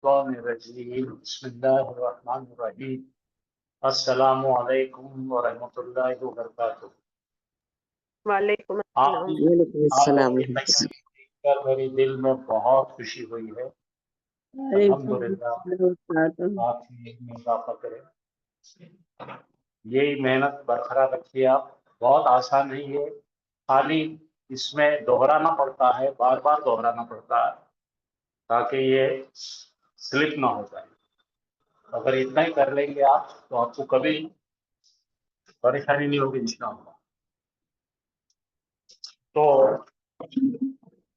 रजीम बिस्मिल्लाहिर्रहमानिर्रहीम अस्सलामु अलैकुम व रहमतुल्लाहि व बरकातुहू। वालेकुम आप अस्सलाम। वालेकुम आप अस्सलाम। लोग की तैयारी देखकर मेरे दिल में बहुत खुशी हुई है। अल्हम्दुलिल्लाह, आप ही में इजाफा करें। यही मेहनत बरकरार रखिए। आप बहुत आसान नहीं है, खाली इसमें दोहराना पड़ता है, बार बार दोहराना पड़ता है ताकि ये स्लिप ना हो जाए। अगर इतना ही कर लेंगे आप तो आपको कभी परेशानी नहीं होगी इंशाअल्लाह। तो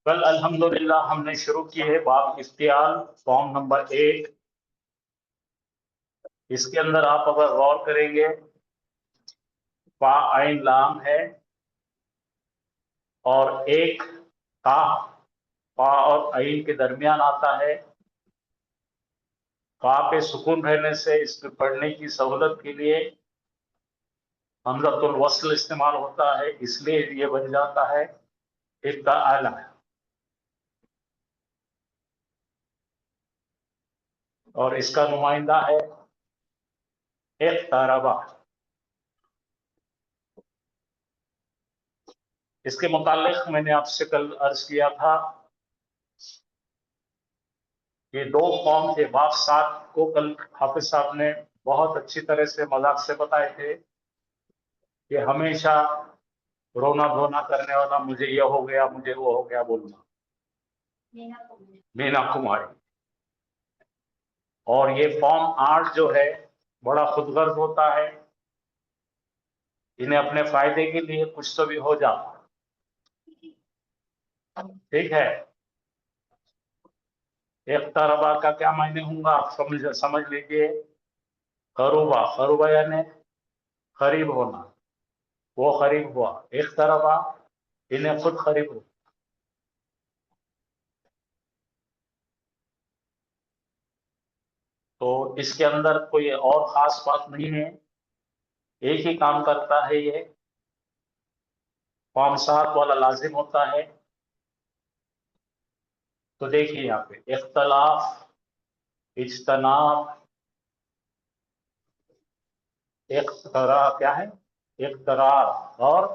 कल अल्हम्दुलिल्लाह हमने शुरू की है बाब इफ्तियाल, फॉर्म नंबर 1। इसके अंदर आप अगर गौर करेंगे, पा आइन लाम है और एक का पा और आइन के दरमियान आता है। पा पे सुकून रहने से इसको पढ़ने की सहूलत के लिए हमज़तुल वस्ल इस्तेमाल होता है, इसलिए ये बन जाता है इफ्ताअल। और इसका नुमाइंदा है इक़्तरबा। इसके मुतालिक मैंने आपसे कल अर्ज किया था कि दो फॉर्म थे। बाब 7 को कल हाफिज साहब ने बहुत अच्छी तरह से मजाक से बताए थे कि हमेशा रोना धोना करने वाला, मुझे ये हो गया मुझे वो हो गया बोलना, मीना कुमारी। और ये फॉर्म 8 जो है बड़ा खुदगर्ज होता है, इन्हें अपने फायदे के लिए कुछ तो भी हो जाता। ठीक है, इक़्तरबा का क्या मायने होगा आप समझ लीजिए। खरूबा, खरूबा यानी करीब होना, वो करीब हुआ। इक़्तरबा, इन्हें खुद करीब हुआ। तो इसके अंदर कोई और खास बात नहीं है, एक ही काम करता है ये। फॉर्म 7 वाला लाजिम होता है। तो देखिए यहाँ पे इख्तलाफ, इज्तनाब, इख्तरा क्या है, इख्तरार और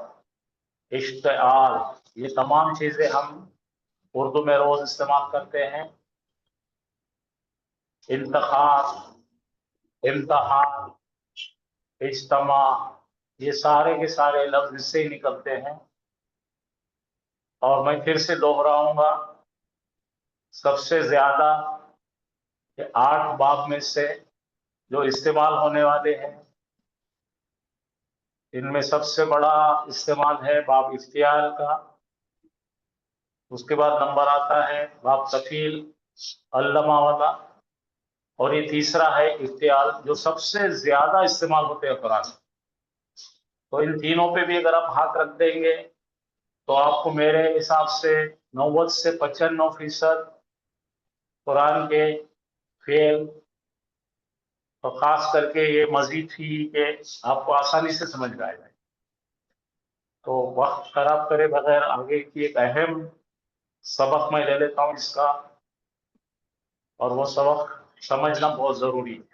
इश्तिआल, ये तमाम चीजें हम उर्दू में रोज इस्तेमाल करते हैं। इंतखाब, इम्तहान, इज्तमा, ये सारे के सारे लफ्ज इससे ही निकलते हैं। और मैं फिर से दोहराऊंगा, सबसे ज्यादा 8 बाब में से जो इस्तेमाल होने वाले हैं, इनमें सबसे बड़ा इस्तेमाल है बाब इफ्तियाल का। उसके बाद नंबर आता है बाब तफील, अल्लमा वाला। और ये तीसरा है इफ्तियाल, जो सबसे ज्यादा इस्तेमाल होते हैं कुरान। तो इन तीनों पे भी अगर आप हाथ रख देंगे तो आपको मेरे हिसाब से 90 से 95% कुरान के फेल, तो खास करके ये मजीद ही के आपको आसानी से समझ में आएगा। तो वक्त खराब करे बगैर आगे की एक अहम सबक मैं ले लेता हूँ इसका, और वो सबक समझना बहुत जरूरी है।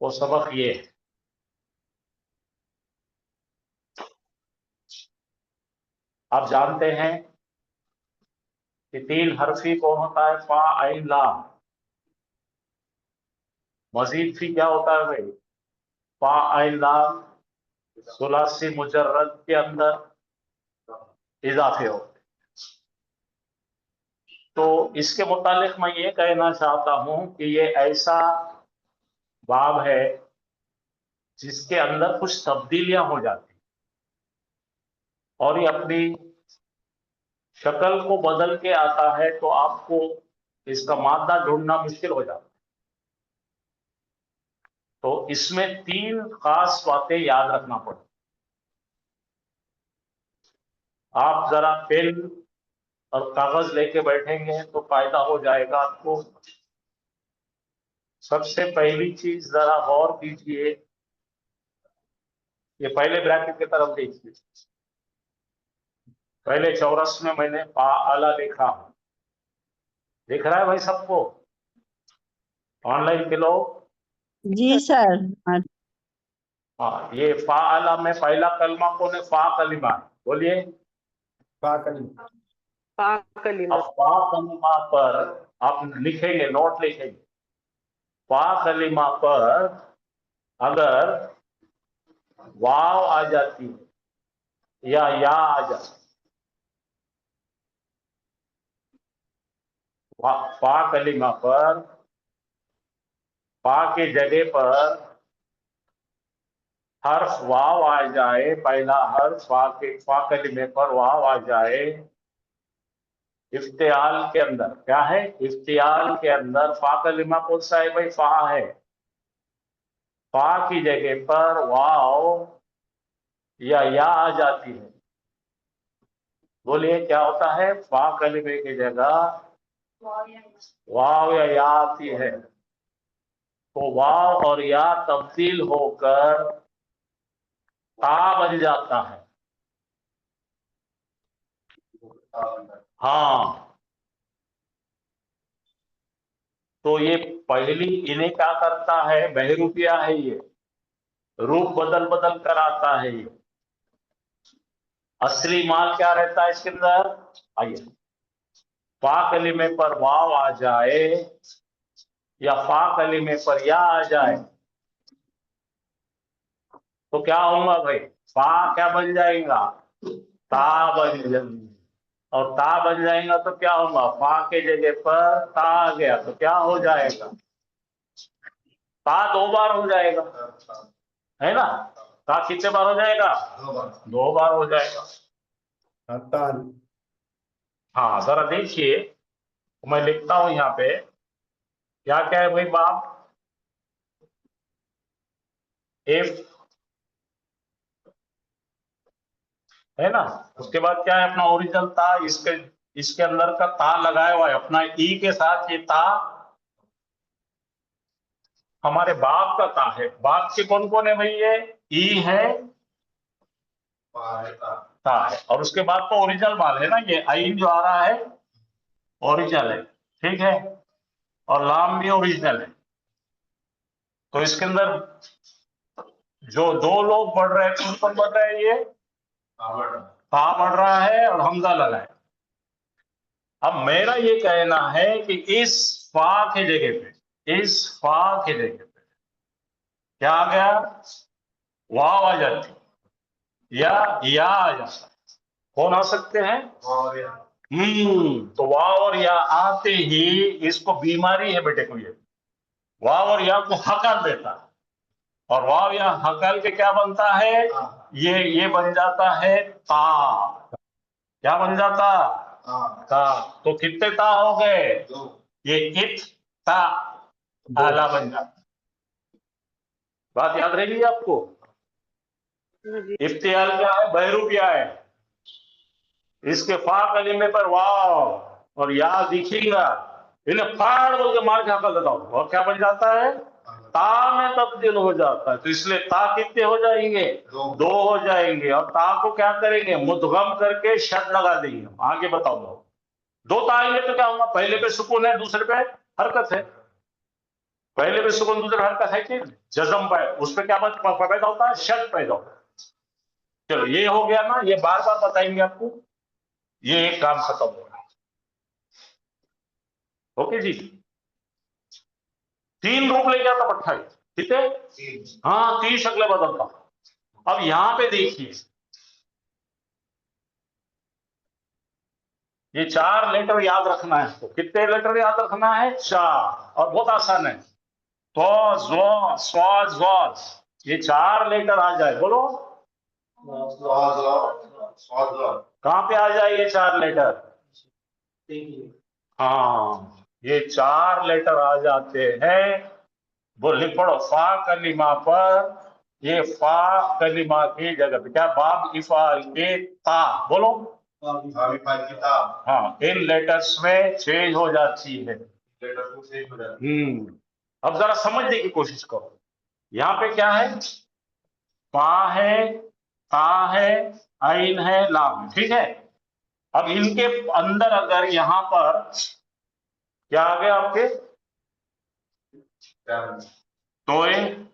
वो सबक ये है, आप जानते हैं कि 3 हरफी कौन होता है, फा आइन लाम। मजीद फी क्या होता है भाई, फा आइन लाम सुलासी मुजर्रद के अंदर इजाफे होते। तो इसके मुतालिक मैं ये कहना चाहता हूं कि ये ऐसा बाब है जिसके अंदर कुछ तब्दीलियां हो जाती और ये अपनी शक्ल को बदल के आता है, तो आपको इसका मादा ढूंढना मुश्किल हो जाता है। तो इसमें 3 खास बातें याद रखना पड़ती। आप जरा पेन और कागज लेके बैठेंगे तो फायदा हो जाएगा आपको। सबसे पहली चीज जरा गौर कीजिए, ये पहले ब्रैकेट की तरफ देखिए। पहले चौरस में मैंने पा आला लिखा, दिख रहा है भाई सबको ऑनलाइन के लोग? जी सर। हाँ, ये फा आला में पहला कलमा कौन है? फा कलिमा, बोलिए। पा अब कलीमा। फा कलिमा पर आप लिखेंगे, नोट लिखेंगे। फा कलिमा पर अगर वाव आ जाती है या आ जाती है, फा कलिमा पर फा के जगह पर हर्फ वाव आ जाए, पहला हर्फ फा कलिमे पर वाव आ जाए, इफ्तियाल के अंदर क्या है? इफ्तियाल के अंदर फा कलिमा कौन सा है भाई? फा है। फा की जगह पर वाव या आ जाती है। बोलिए क्या होता है? फा कलिमे की जगह वाव या आती है, तो वाव और या तब्दील होकर ता बन जाता है। हाँ, तो ये पहली इन्हें क्या करता है? बहरूपिया है ये, रूप बदल बदल कर आता है ये। असली माल क्या रहता है इसके अंदर? आइए, फा कलिमे पर वाव आ जाए या फा कलिमे पर या आ जाए तो क्या होगा भाई? फा क्या बन जाएगा? ता बन जाएगा। और ता बन जाएगा तो क्या होगा? फा के जगह पर ता आ गया तो क्या हो जाएगा? ता 2 बार हो जाएगा, है ना? ता कितने बार हो जाएगा? 2 बार हो जाएगा। हाँ, जरा देखिए, मैं लिखता हूं यहाँ पे क्या क्या है भाई बाप। इफ है ना, उसके बाद क्या है? अपना ओरिजिनल ता, इसके अंदर का ता लगाया हुआ है अपना ई के साथ। ये ता हमारे बाप का ता है। बाप के कौन कौन है भाई? ये ई है, ता है, और उसके बाद तो ओरिजिनल माल है ना, ये आइन जो आ रहा है ओरिजिनल है, ठीक है, और लाम भी ओरिजिनल है। तो इसके अंदर जो 2 लोग बढ़ रहे हैं, कौन कौन बढ़ रहे हैं? ये ता बढ़ रहा है और हमजा लगा है। अब मेरा ये कहना है कि इस फा के जगह पे, इस फा के जगह पे क्या आ गया? वाव आ जाती या आ जाता। कौन आ सकते हैं? तो वाव और या आते ही इसको बीमारी है बेटे को, ये वाव और या को हकल देता है, और वाव या हकल के क्या बनता है? ये बन जाता है ता। क्या बन जाता? ता। तो कितने ता हो गए? ये इत ता आला बन जाता। बात याद रहेगी आपको? जी। इफ्तियाल क्या है? बहरूपिया है। इसके फा कलिमे पर वाव और या दिखेगा, इन्हें फाड़ बोल के मार के हकल देता हूं, और क्या बन जाता है? ता में तब्दील हो जाता है। तो इसलिए ता कितने हो जाएंगे? 2 हो जाएंगे। और ता को क्या करेंगे? मुद्गम करके शद लगा देंगे। आगे बताऊंगा। 2 ता आएंगे तो क्या होगा? पहले पे सुकून है, दूसरे पे हरकत है। पहले पे सुकून, दूसरे हरकत है कि जज्म पे, उस पर क्या पैदा होता है? शद पैदा होता है। चलो ये हो गया ना, ये बार बार बताएंगे आपको। ये एक काम खत्म हो रहा है। ओके जी, 3 रूप ले जाता पट्टा, कितने? हाँ, 3 शक्लें बदलता। अब यहां पे देखिए, ये 4 लेटर याद रखना है आपको। कितने लेटर याद रखना है? 4। और बहुत आसान है, तो ज़ स्वाद ज़, ये 4 लेटर आ जाए। बोलो कहां पे आ जाए ये 4 लेटर? हाँ, ये 4 लेटर आ जाते हैं। वो लिख पढ़ो, फा कलिमा पर, ये फा कलिमा की जगह पे क्या? बाब इफाल के ता, बोलो किताब हाँ, इन लेटर्स में चेंज हो जाती है। लेटर को चेंज हो जाता है। अब जरा समझने की कोशिश करो। यहाँ पे क्या है? पा है, ता है, आइन है, लाम है, ठीक है। अब इनके अंदर अगर यहाँ पर क्या आ गया आपके? क्या तोए,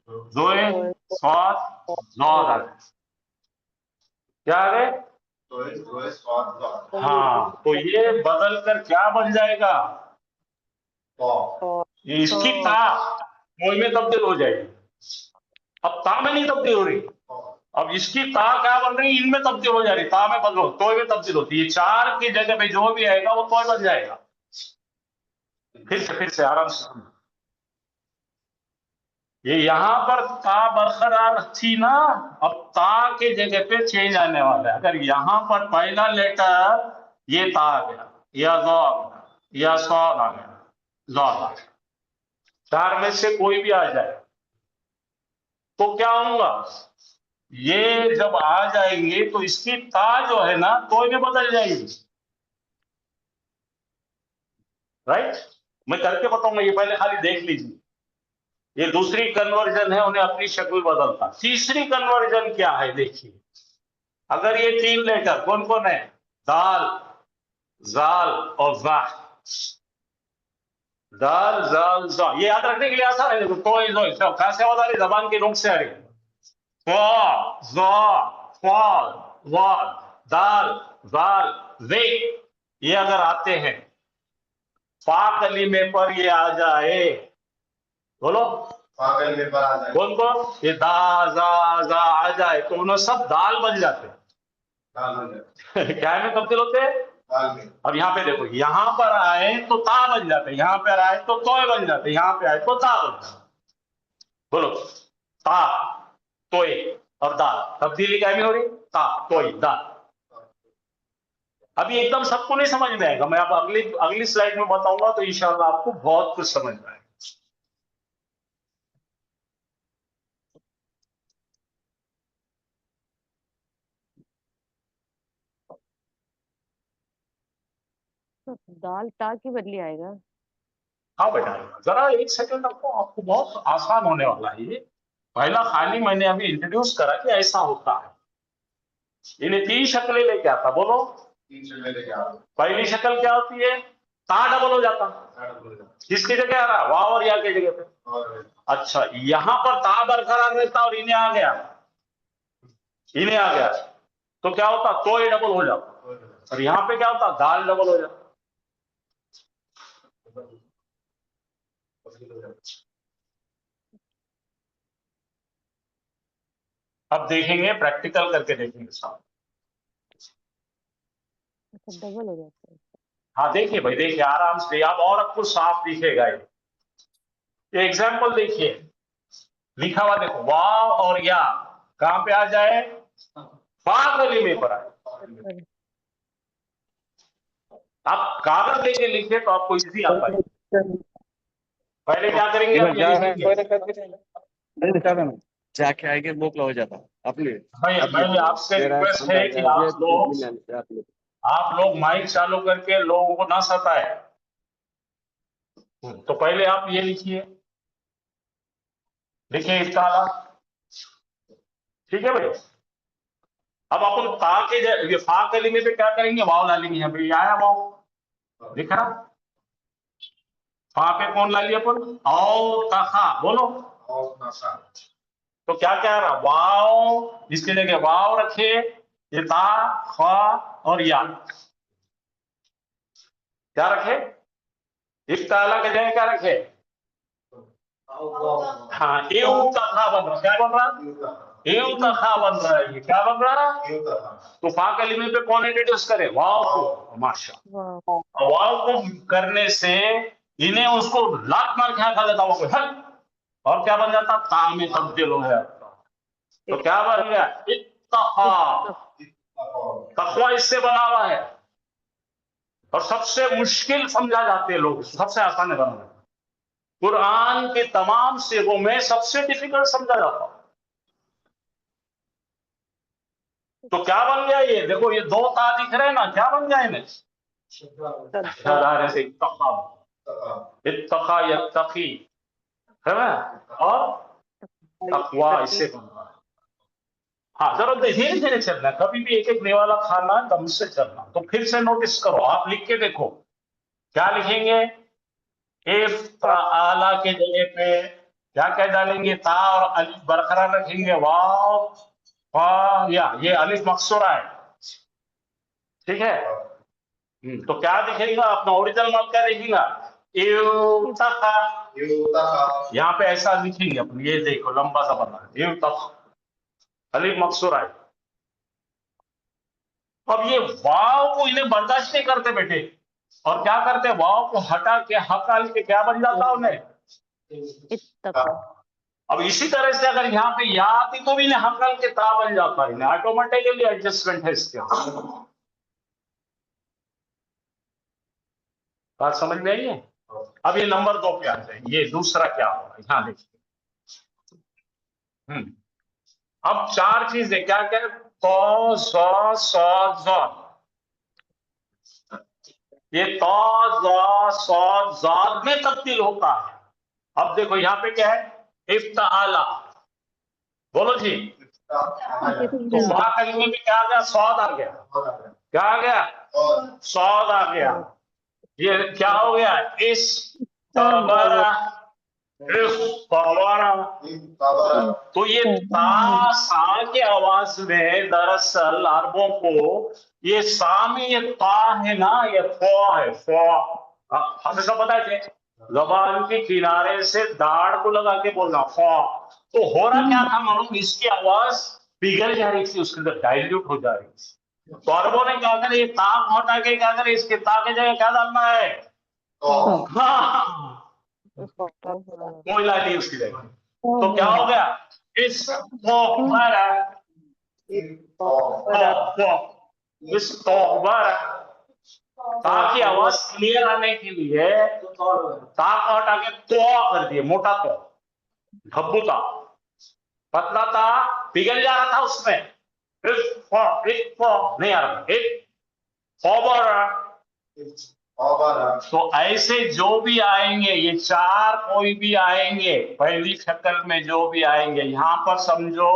जोए, स्वाद, जौद आ गए। क्या आ गए? तो स्वाद हाँ, तो ये बदल कर क्या बन जाएगा? तो इसकी ता तोय में तब्दील हो जाएगी। अब ता में नहीं तब्दील हो रही, अब इसकी ता क्या बन रही? इनमें तब्दील हो जा रही, ता में बदलो, तोय में तब्दील होती है। चार की जगह पे जो भी आएगा वो तोय बन जाएगा। फिर से आराम से सुनो। ये यहां पर ता बरकरार थी ना, अब ता के जगह पे चेंज आने वाला है। अगर यहां पर पहला लेटर ये ता आ गया, या जौ आ गया, या सौद आ गया, जौ आ गया, चार में से कोई भी आ जाए तो क्या होगा? ये जब आ जाएंगे तो इसकी ता जो है ना तोय में बदल जाएगी। राइट, मैं करके बताऊंगा, ये पहले खाली देख लीजिए। ये दूसरी कन्वर्जन है, उन्हें अपनी शक्ल बदलता। तीसरी कन्वर्जन क्या है देखिए। अगर ये तीन लेटर कौन कौन है? दाल, जाल और जा। दाल, जाल, जा, ये याद रखने के लिए आसान है। देखो, तो कहां से आवाज आ रही? जबान के नोक से आ रही। तो दाल, जाल, जे, ये अगर आते हैं फा कलीमे पर ये आ जाए, बोलो पागल में पर आ जाए। कौन कौन? ये दा जा आ जाए तो उन्हें सब दाल बन जाते दाल बन जाए। हैं। क्या में तब्दील होते हैं? दाल में। अब यहाँ पे देखो, यहां पर आए तो ता बन जाते, यहाँ पे आए तो तोय बन जाते, यहाँ पे आए तो ता बन जाते। बोलो, ता, तोय और दाल, तब्दीली क्या में हो रही? ता, तोय, दाल। अभी एकदम सबको नहीं समझ में आएगा, मैं अब अगली स्लाइड में बताऊंगा तो इंशाल्लाह आपको बहुत कुछ समझ में आएगा। दाल ता की बदली आएगा। हाँ बेटा, जरा एक सेकंड आपको आपको बहुत आसान होने वाला है ये। पहला खाली मैंने अभी इंट्रोड्यूस करा कि ऐसा होता है। इन्हें तीन शक्लें लेके आता, बोलो। तीन शक्लें लेके आ। पहली शक्ल क्या होती है? ता डबल हो जाता। किसकी जगह आ रहा? वाव और या की जगह पे। अच्छा, यहां पर ता बरकरार रहता और इन्हें आ गया, इन्हें आ गया तो क्या होता? तो ये डबल हो जाता। और यहां पे क्या होता? दाल डबल हो जाता। अब देखेंगे, प्रैक्टिकल करके देखेंगे साहब। अच्छा, डबल हो जाता है। हाँ देखिए भाई, देखिए आराम से, आप और आपको साफ दिखेगा ये एग्जाम्पल देखिए। लिखा हुआ देखो, वाव और या कहां पे आ जाए? फा कलीमे पर आए। आप कागज लेके लिखे तो आपको इजी आ पाएगा। पहले क्या करेंगे? आप ये लिखेंगे। जाके आएंगे भूख हो जाता अपने भाई भाई, आपसे रिक्वेस्ट है कि आप लोग माइक चालू करके लोगों को ना सताए। तो पहले आप ये लिखिए, लिखिए इफ्ताला, ठीक है भाई। अब अपन ता के ये फा कलीमे पे क्या करेंगे? वाव डालेंगे। यहाँ पे आया वाव, दिख रहा? फा पे कौन ला लिया अपन? औ तखा, बोलो। और नशा। तो क्या क्या रहा? वाव, इसके जगह वाव रखे, ये ता, खा और या क्या रखे? इफ्ताला के जगह क्या रखे? हाँ, एव तखा बन रहा। क्या बन रहा? एव तखा बन रहा है। ये क्या बन रहा? तो फा कलीमे पे कौन इंट्रोड्यूस करे? वाव को। माशा, वाव को करने से इन्हें उसको लात मार के खा देता वो हल, और क्या बन जाता? ता में तब्दील हो जाता। तो क्या बन गया? इत्तखा। तकवा इससे बना हुआ है, और सबसे मुश्किल समझा जाते हैं लोग, सबसे आसान है बनाना। कुरान के तमाम सिगों में सबसे डिफिकल्ट समझा जाता है। तो क्या बन गया ये? देखो ये दो ता दिख रहे हैं ना, क्या बन गया इन्हें? से इत्तका, इत्तका यत्तकी है ना, और तकवा इससे बनता है। हाँ जरा धीरे धीरे चलना, कभी भी एक एक निवाला खाना, दम से चलना। तो फिर से नोटिस करो, आप लिख के देखो क्या लिखेंगे। इफ आला के जगह पे क्या क्या डालेंगे? ता और अलिफ बरकरार रखेंगे, वाव फा या, ये अलिफ मकसूरा है, ठीक है। तो क्या दिखेगा अपना ओरिजिनल नाम? क्या दिखेगा? इउतका, यहाँ पे ऐसा लिखेंगे अपन, ये देखो लंबा सा बना है, इउतका अलिफ मकसूरा है। अब ये वाव को इन्हें बर्दाश्त नहीं करते बेटे, और क्या करते? वाव को हटा के हकाल के क्या बन जाता उन्हें? इत्तका। अब इसी तरह से अगर यहाँ पे या आती तो भी इन्हें हकाल के ता बन जाता है। इन्हें ऑटोमेटिकली एडजस्टमेंट है इसके। बात समझ में आई है? अब ये नंबर 2 पे आते हैं, ये दूसरा क्या होगा यहाँ देखिए। अब 4 चीजें क्या क्या? तो ज ये तो में तब्दील होता है। अब देखो यहाँ पे क्या है? इफ्ताला, बोलो जी। तो फा कलमे में क्या आ गया? सौद आ गया। क्या आ गया? सौद आ गया। ये क्या हो गया? इस तबरा, तो ये ता सा के आवाज में दरअसल अरबों को ये सा में ये ता है ना, ये फो है, फो। हमें सब पता है, जबान के किनारे से दाढ़ को लगा के बोलना फो। तो हो रहा क्या था मालूम? इसकी आवाज पिघल जा रही थी, उसके अंदर डाइल्यूट हो जा रही थी। तो अरबों ने क्या करे? ये ता हटा के क्या करे? इसके ता के जगह क्या डालना है? हाँ, कोयला नहीं उसकी जगह। तो क्या हो गया? इस ताकि आवाज क्लियर आने के लिए ताक हटा के तो कर दिए, मोटा तो, धब्बू था, पतला था, पिघल जा रहा था उसमें। नहीं आ रहा, तो ऐसे जो भी आएंगे, ये 4 कोई भी आएंगे, पहली शक्ल में जो भी आएंगे, यहाँ पर समझो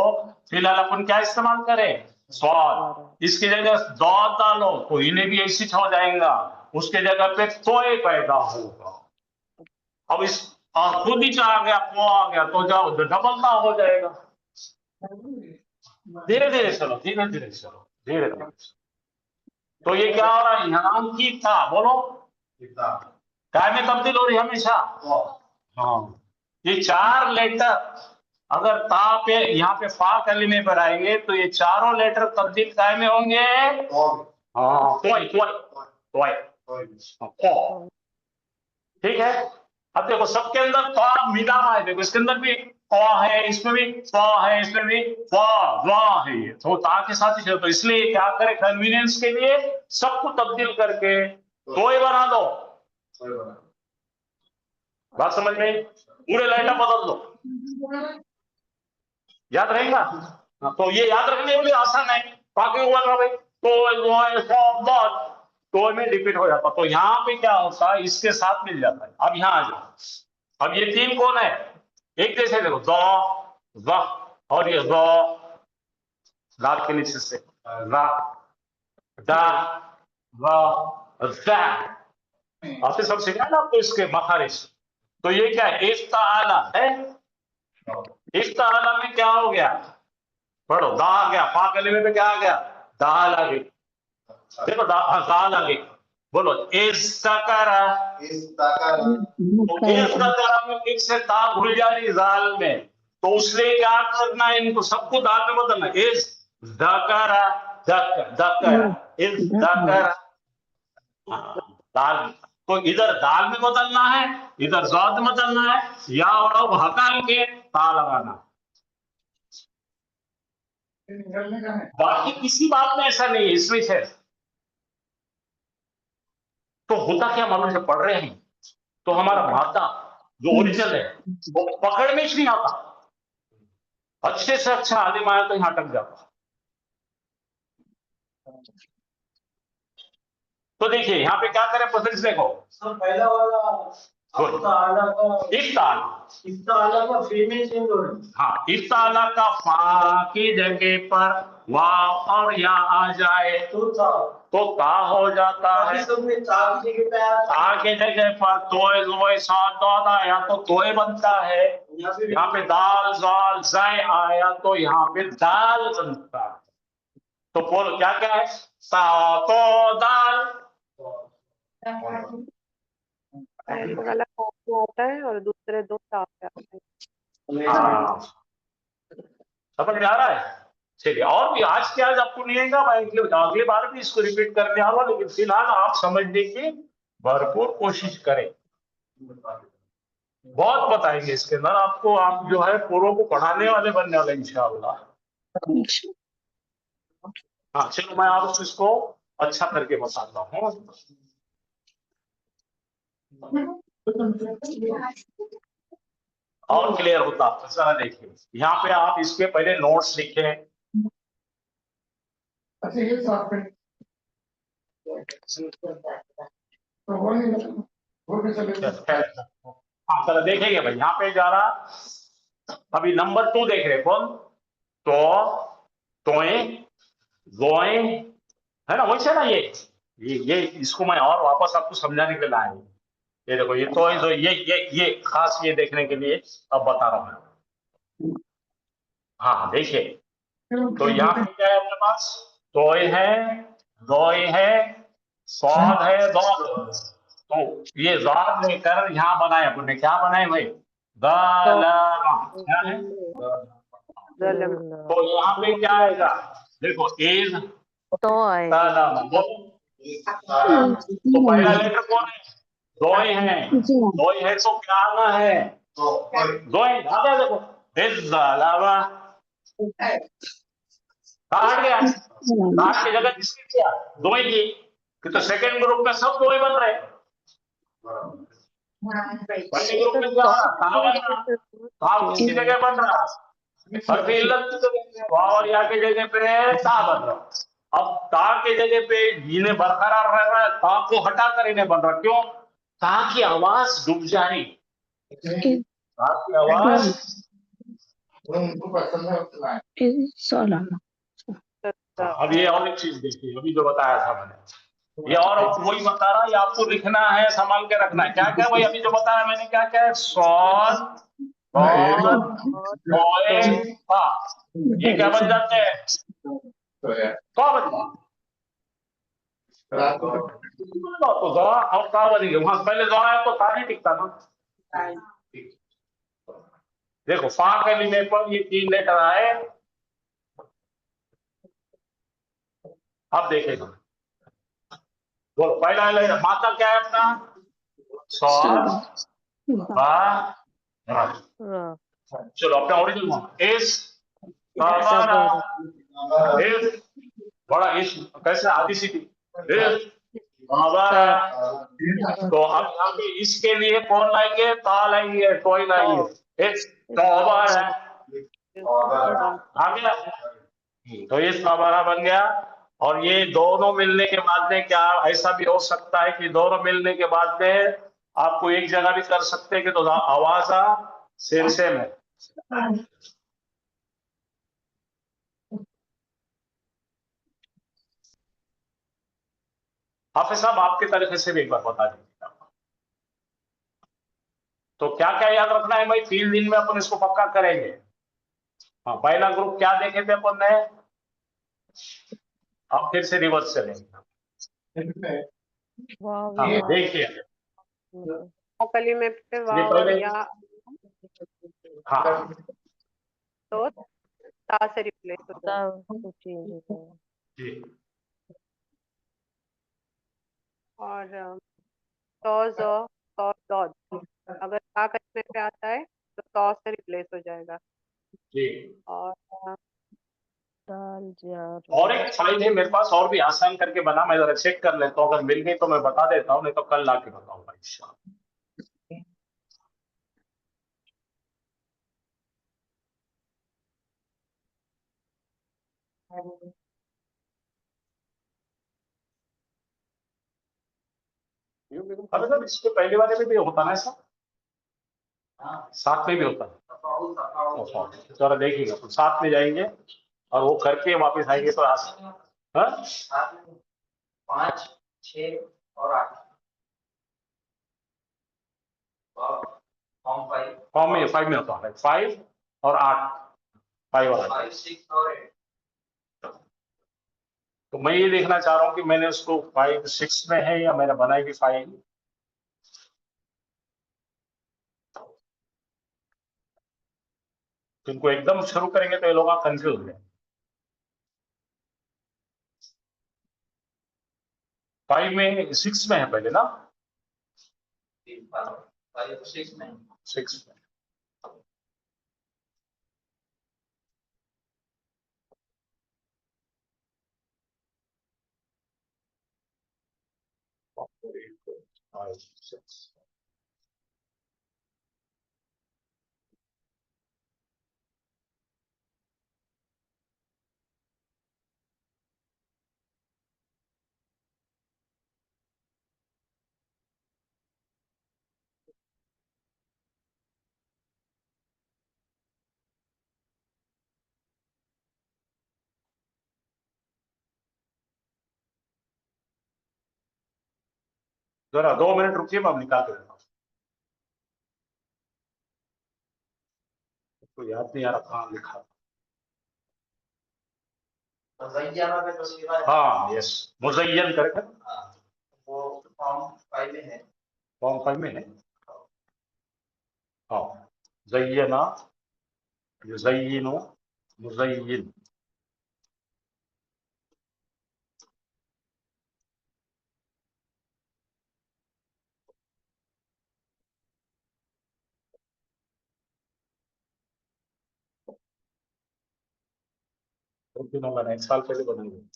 फिलहाल अपन क्या इस्तेमाल करें? स्वाद। इसकी जगह दौद डालो तो इन्हें भी ऐसी हो जाएगा, उसके जगह पे तोय पैदा होगा। अब इस खुद ही आ गया, को आ गया, तो जाओ डबल हो जाएगा। धीरे धीरे चलो, धीरे धीरे चलो, धीरे धीरे। तो ये क्या हो रहा है? यहाँ की था, बोलो काय में तब्दील हो रही हमेशा। हाँ, ये 4 लेटर अगर ता पे यहाँ पे फा कलीमे पर आएंगे तो ये चारों लेटर तब्दील काय में होंगे। हाँ, ठीक है। अब देखो सबके अंदर तो मिला हुआ है, देखो इसके अंदर भी है, इसमें भी है, इसमें भी वाह है, ये तो ता के साथ ही चलता। तो इसलिए क्या करे? कन्वीनियंस के लिए सबको तब्दील करके तो ही बना दो। बात समझ में? पूरे लेटर बदल दो, याद रहेगा। तो ये याद रखने के लिए आसान है। बाकी हुआ ना भाई, तो में रिपीट हो जाता। तो यहाँ पे क्या होता है? इसके साथ मिल जाता है। अब यहाँ आ जाओ। अब ये 3 कौन है? एक जैसे देखो, द, और ये दांत के नीचे से रा, दा, आपने सब सीखा ना आपको इसके मखारिज। तो ये क्या है? इफ्ताला है। इफ्ताला में क्या हो गया? पढ़ो, दा आ गया, फा कलीमे पे क्या आ गया? दाल आ गई। देखो दाल आ गई, बोलो इस्तकरा। तो इस्तकरा में एक से ता भूल जा रही दाल में, तो उसने क्या करना है? इनको सबको दाल में बदलना। इस दकरा, इस दकरा दाल। तो इधर दाल में बदलना है, इधर ज़ाद में बदलना है, या और हकाल के ता लगाना। बाकी किसी बात में ऐसा नहीं है इसमें से। तो होता क्या मालूम? जब पढ़ रहे हैं तो हमारा माता जो ओरिजिनल है वो पकड़ में नहीं आता। अच्छे से अच्छा आलिम आया तो यहाँ अटक जाता। तो देखिए यहाँ पे क्या करें, प्रोसेस देखो। सर पहला वाला गुड। आला का इफ्ताल, इसका आला का फीमेल चेंज हो रही है। हाँ, इफ्ताला का फा की जगह पर वाव और या आ जाए तो ता हो जाता है। सब में चार की जगह पे आया था। ता के जगह पर तोय जोय साथ दौद आया तो तोय बनता है। यहाँ पे दाल जाल जय आया तो यहाँ पे दाल बनता है। तो बोल क्या क्या है, सा तो दाल। एक वाला कॉपी आता है और दूसरे दो साफ आते हैं। हाँ, समझ में आ रहा है। चलिए, और भी आज के आज आपको नहीं आएगा, मैं अगली बार भी इसको रिपीट करने आ रहा हूँ, लेकिन फिलहाल आप समझने की भरपूर कोशिश करें। बहुत बताएंगे इसके अंदर आपको, आप जो है पूर्व को पढ़ाने वाले बनने वाले इंशाअल्लाह। हाँ चलो, मैं आपको इसको अच्छा करके बताता हूँ। और क्लियर होता आपको, जरा देखिए यहाँ पे आप इसके पहले नोट्स लिखे। हाँ चलो देखेंगे भाई, यहाँ पे जा रहा, अभी नंबर 2 देख रहे कौन, तो तोए गोए, है ना, वैसे ना ये इसको मैं और वापस आपको समझाने के लिए लाया हूं। ये देखो, ये तो ये खास ये देखने के लिए अब बता रहा हूं। हाँ देखिए, तो यहाँ पे क्या है अपने पास, तोय है, दोय है, स्वाद है, दौद। तो ये जाद लेकर यहाँ बनाए अपन ने, क्या बनाए भाई, दलमा, क्या है। गलम तो यहाँ पे क्या आएगा, देखो एज तो है दलमा। तो पहला लेटर कौन है, दोय है। दोय है तो क्या आना है, दोय आगे देखो, दलमा। कहाँ हट गया, काट की जगह किसकी किया, दोई की, कि तो सेकंड ग्रुप में सब दोई बन रहे। पहले ग्रुप में क्या बना, ता बन रहा, ता किसकी जगह बन रहा, और फिर इल्लत की जगह वाव और या की जगह पे ता बन रहा। अब ता के जगह पे इन्हें बरकरार रह रहा है, ता को हटाकर इन्हें बन रहा, क्यों, ता की आवाज डूब जा रही, ता की आवाज। अब ये और एक चीज देखिए, अभी जो बताया था मैंने, ये और वही बता रहा है, ये आपको लिखना है, संभाल के रखना है। क्या क्या भाई, अभी जो बताया मैंने क्या क्या है, सॉन और ये क्या बन जाते हैं, का बन तो जरा और का बनेंगे, वहां पहले जरा है तो का नहीं टिकता ना। देखो फा के लिए पर ये 3 लेटर आए। अब देखेगा, बोलो पहला लेटर माता क्या है अपना, सॉन बा रा। चलो अपना ओरिजिनल एस एस, बड़ा एस कैसे आदि सी एस बाबा। तो अब यहाँ पे इसके लिए कौन लाएंगे, ता लाएंगे, टॉय लाएंगे, एस तौबा है, आ गया। तो ये सवारा बन गया। और ये दोनों मिलने के बाद में क्या ऐसा भी हो सकता है कि दोनों मिलने के बाद में आपको एक जगह भी कर सकते हैं कि तो आवाज आ सेम सेम है। हाफिज साहब आपके तरीके से भी एक बार बता दीजिए। तो क्या क्या याद रखना है भाई, 3 दिन में अपन इसको पक्का करेंगे। हाँ पहला ग्रुप क्या देखे थे अपन ने, अब फिर से रिवर्स चलेंगे। हाँ देखिए, कली में पे ये वाव और पहले, या हाँ तो ता से रिप्लेस हो जाए। जी, और तो जो तो दौद अगर ता कली में पे आता है तो तो से रिप्लेस हो जाएगा। जी। और और एक फाइल है मेरे पास, और भी आसान करके बना, मैं जरा चेक कर लेता हूँ, अगर मिल गई तो मैं बता देता हूँ, नहीं तो कल लाके बताऊंगा इंशाल्लाह। अरे सर इसके पहले वाले में भी होता ना ऐसा, हाँ, 7 में भी होता है। तफाउल, तफाउल। जरा देखिएगा तो 7 में जाएंगे और वो करके वापस आएंगे तो हाँ? 7, 5, 6 और 8 फॉर्म 5, फॉर्म में 5 में होता है, 5 और 8, 5 और 8। 5, 6 और 8। तो मैं ये देखना चाह रहा हूँ कि मैंने उसको 5, 6 में है या मैंने बनाई भी 5। इनको एकदम शुरू करेंगे तो ये लोग कंफ्यूज हो जाएंगे। 5 में 6 में है पहले ना, 5, 6 में 6 में। Five, 6. जरा 2 मिनट रुकिए, मैं निकाल के देता हूँ। तो याद नहीं आ रहा कहाँ लिखा। मुज़य्यना में तो सीधा है। हाँ यस, मुज़य्यन करके हाँ, वो फॉर्म 5 में है। फॉर्म 5 में है। हाँ, ज़य्यना, युज़य्यिनु, मुज़य्यिन। तो दिनों मैंने 1 साल पहले बनाई हुई।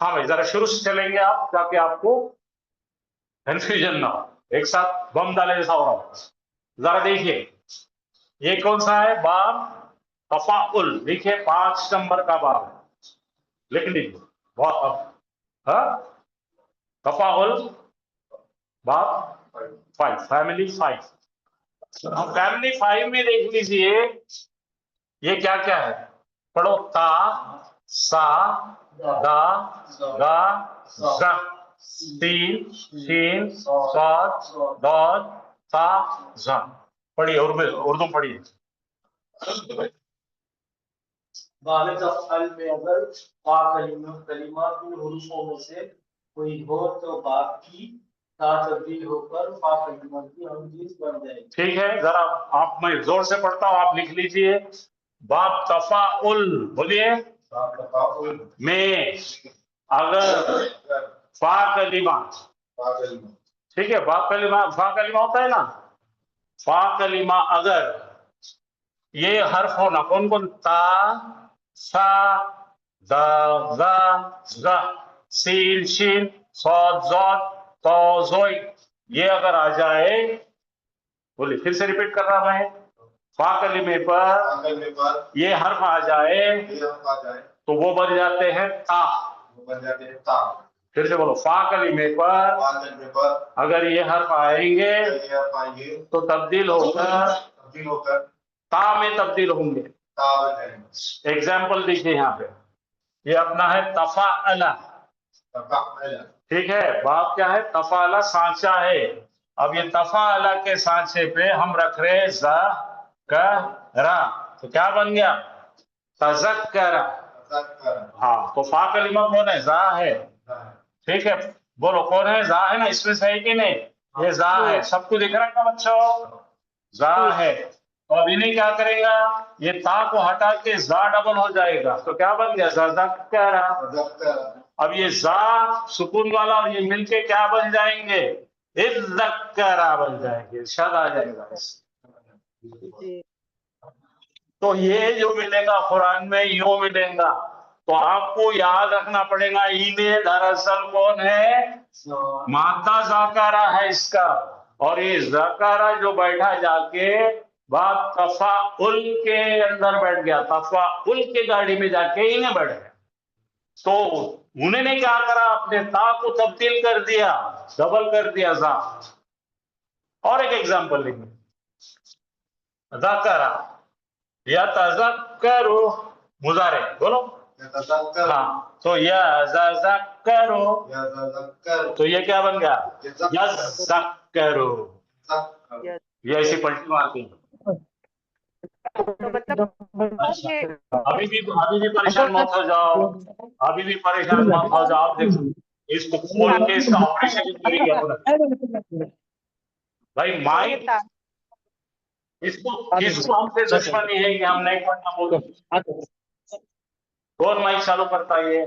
हाँ भाई, जरा शुरू से चलेंगे आप, ताकि आपको कंफ्यूजन ना हो। एक साथ बम डाले जैसा हो रहा हो। जरा देखिए, ये कौन सा है? बाब तफाउल। देखिए 5 नंबर का बाब है, लिख लीजिए। बहुत हाँ, तफाउल बाब 5, फैमिली 5। हम फैमिली 5 में देख लीजिए, ये क्या क्या है? पढ़ो। ता, सा, दा, गा, जा, सीन, शीन, स्वाद, दौद, ता, जा। पढ़िए, उर्दू पढ़िए। बाब अफ़अल में अगर बा कलिमा इन हुरूफों में से कोई हो तो बाब की ता तब्दील होकर फा कलिमा की हमजीज बन जाएगी। ठीक है, जरा आप, मैं जोर से पढ़ता हूँ, आप लिख लीजिए। बाब तफाउल, बोलिए। बाब तफाउल में अगर फा कलिमा, ठीक है, फा कलिमा, फा कलिमा होता है ना, फा कलिमा अगर ये हर्फ होना, कौन कौन? ता, सा, द, ज, सील, शीन, सौद, जौद, तो, जोई, ये अगर आ जाए, बोलिए फिर से रिपीट कर रहा मैं, फा कलीमे पर ये हर्फ आ जाए तो वो बन जाते हैं ता। फिर से बोलो, फा कलीमे पर अगर ये हर्फ आएंगे तो तब्दील होकर ता में तब्दील होंगे। एग्जाम्पल देखिए यहाँ पे, ये अपना है तफाअला, ठीक है, बाप क्या है, तफाअला सांचा है। अब ये तफाअला के सांचे पे हम रख रहे ज़ा का रा, तो क्या बन गया, तज़क्करा। हाँ, तो फा कलीमा कौन है, जा है, ठीक है, बोलो कौन है, जा है ना, इसमें सही कि नहीं, ये जा है, सबको दिख रहा है ना बच्चों, जा है। तो अब इन्हें क्या करेगा, ये ता को हटा के जा डबल हो जाएगा, तो क्या बन गया, ज़क्करा। अब ये जा सुकून वाला और ये मिलके क्या बन जाएंगे, इज़्ज़क्करा बन जाएंगे, इरशाद आ जाएगा। जी तो ये जो मिलेगा कुरान में यो मिलेगा, तो आपको याद रखना पड़ेगा, इन्हें दरअसल कौन है, मादा जाकारा है इसका, और ये जाकारा जो बैठा जाके बात तफाउल के अंदर बैठ गया, तफाउल के गाड़ी में जाके इन्हें बैठ गया, तो उन्होंने क्या करा, अपने ता को तब्दील कर दिया, डबल कर दिया जा। और एक एग्जांपल लेंगे, जाकारा या तज़क्करो, मुजारे बोलो, हाँ, तो या ज़क्करो, तो ये क्या बन गया, यज़क्करो, यस। ये ऐसी पलटी मारती है। तो मतलब ये अभी भी परेशान मत हो जाओ, अभी भी परेशान मत हो जाओ, आप देखो इसको खोल के इसका ऑपरेशन करेंगे अपना। भाई तो ये माइक, किसको हमसे दुश्मनी है कि हम नहीं पढ़ना बोलते, कौन माइक चालू करता है ये।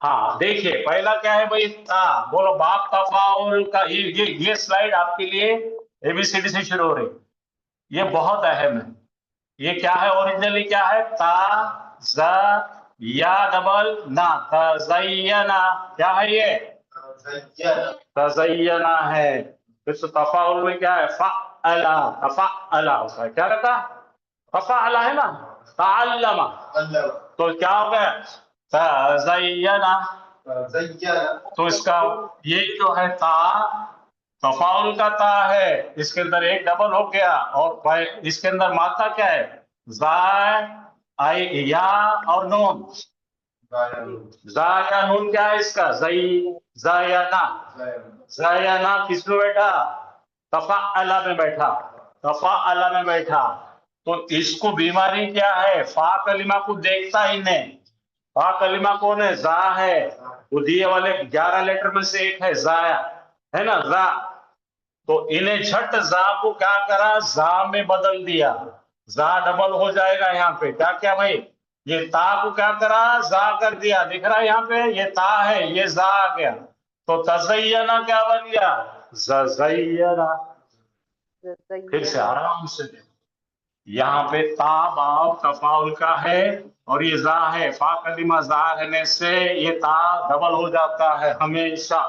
हाँ देखिए, पहला क्या है भाई, ता, बोलो बाप तफाउल का, ये स्लाइड आपके लिए एबीसीडी से शुरू हो रही, ये बहुत अहम है। ये क्या है, ओरिजिनली क्या है, ता ज़ा या डबल ना, तज़य्यना, क्या है ये, तज़य्यना है। फिर तो तफाउल में क्या है, फ़अला, तफ़अला होता है, क्या रहता, तफ़अला है ना, तअल्लमा, तो क्या हो गया, तज़य्यना। तो इसका ये जो है ता, तफाउल का ता है, इसके अंदर एक डबल हो गया, और इसके अंदर मात्रा क्या है, जाय, आई, या और नून, जाया नून क्या है इसका, जई, जायाना, जायाना किसमें बैठा, तफाअला में बैठा, तफाअला में बैठा। तो इसको बीमारी क्या है, फा कलिमा को देखता ही नहीं, फा कलिमा कौन है, जा है, वो दिए वाले 11 लेटर में से एक है, जाया है ना, जा। तो इन्हें झट जा को क्या करा, जा में बदल दिया, जा डबल हो जाएगा यहाँ पे, क्या क्या भाई, ये ता को क्या करा, जा कर दिया, दिख रहा है यहाँ पे, ये ता है, ये जा आ गया, तो तज़य्यना क्या बन गया, ज़य्यना। फिर से आराम से देखो, यहाँ पे ता बाप तफाउल का है और ये जा है, फा कलिमा जा रहने से ये ता डबल हो जाता है हमेशा।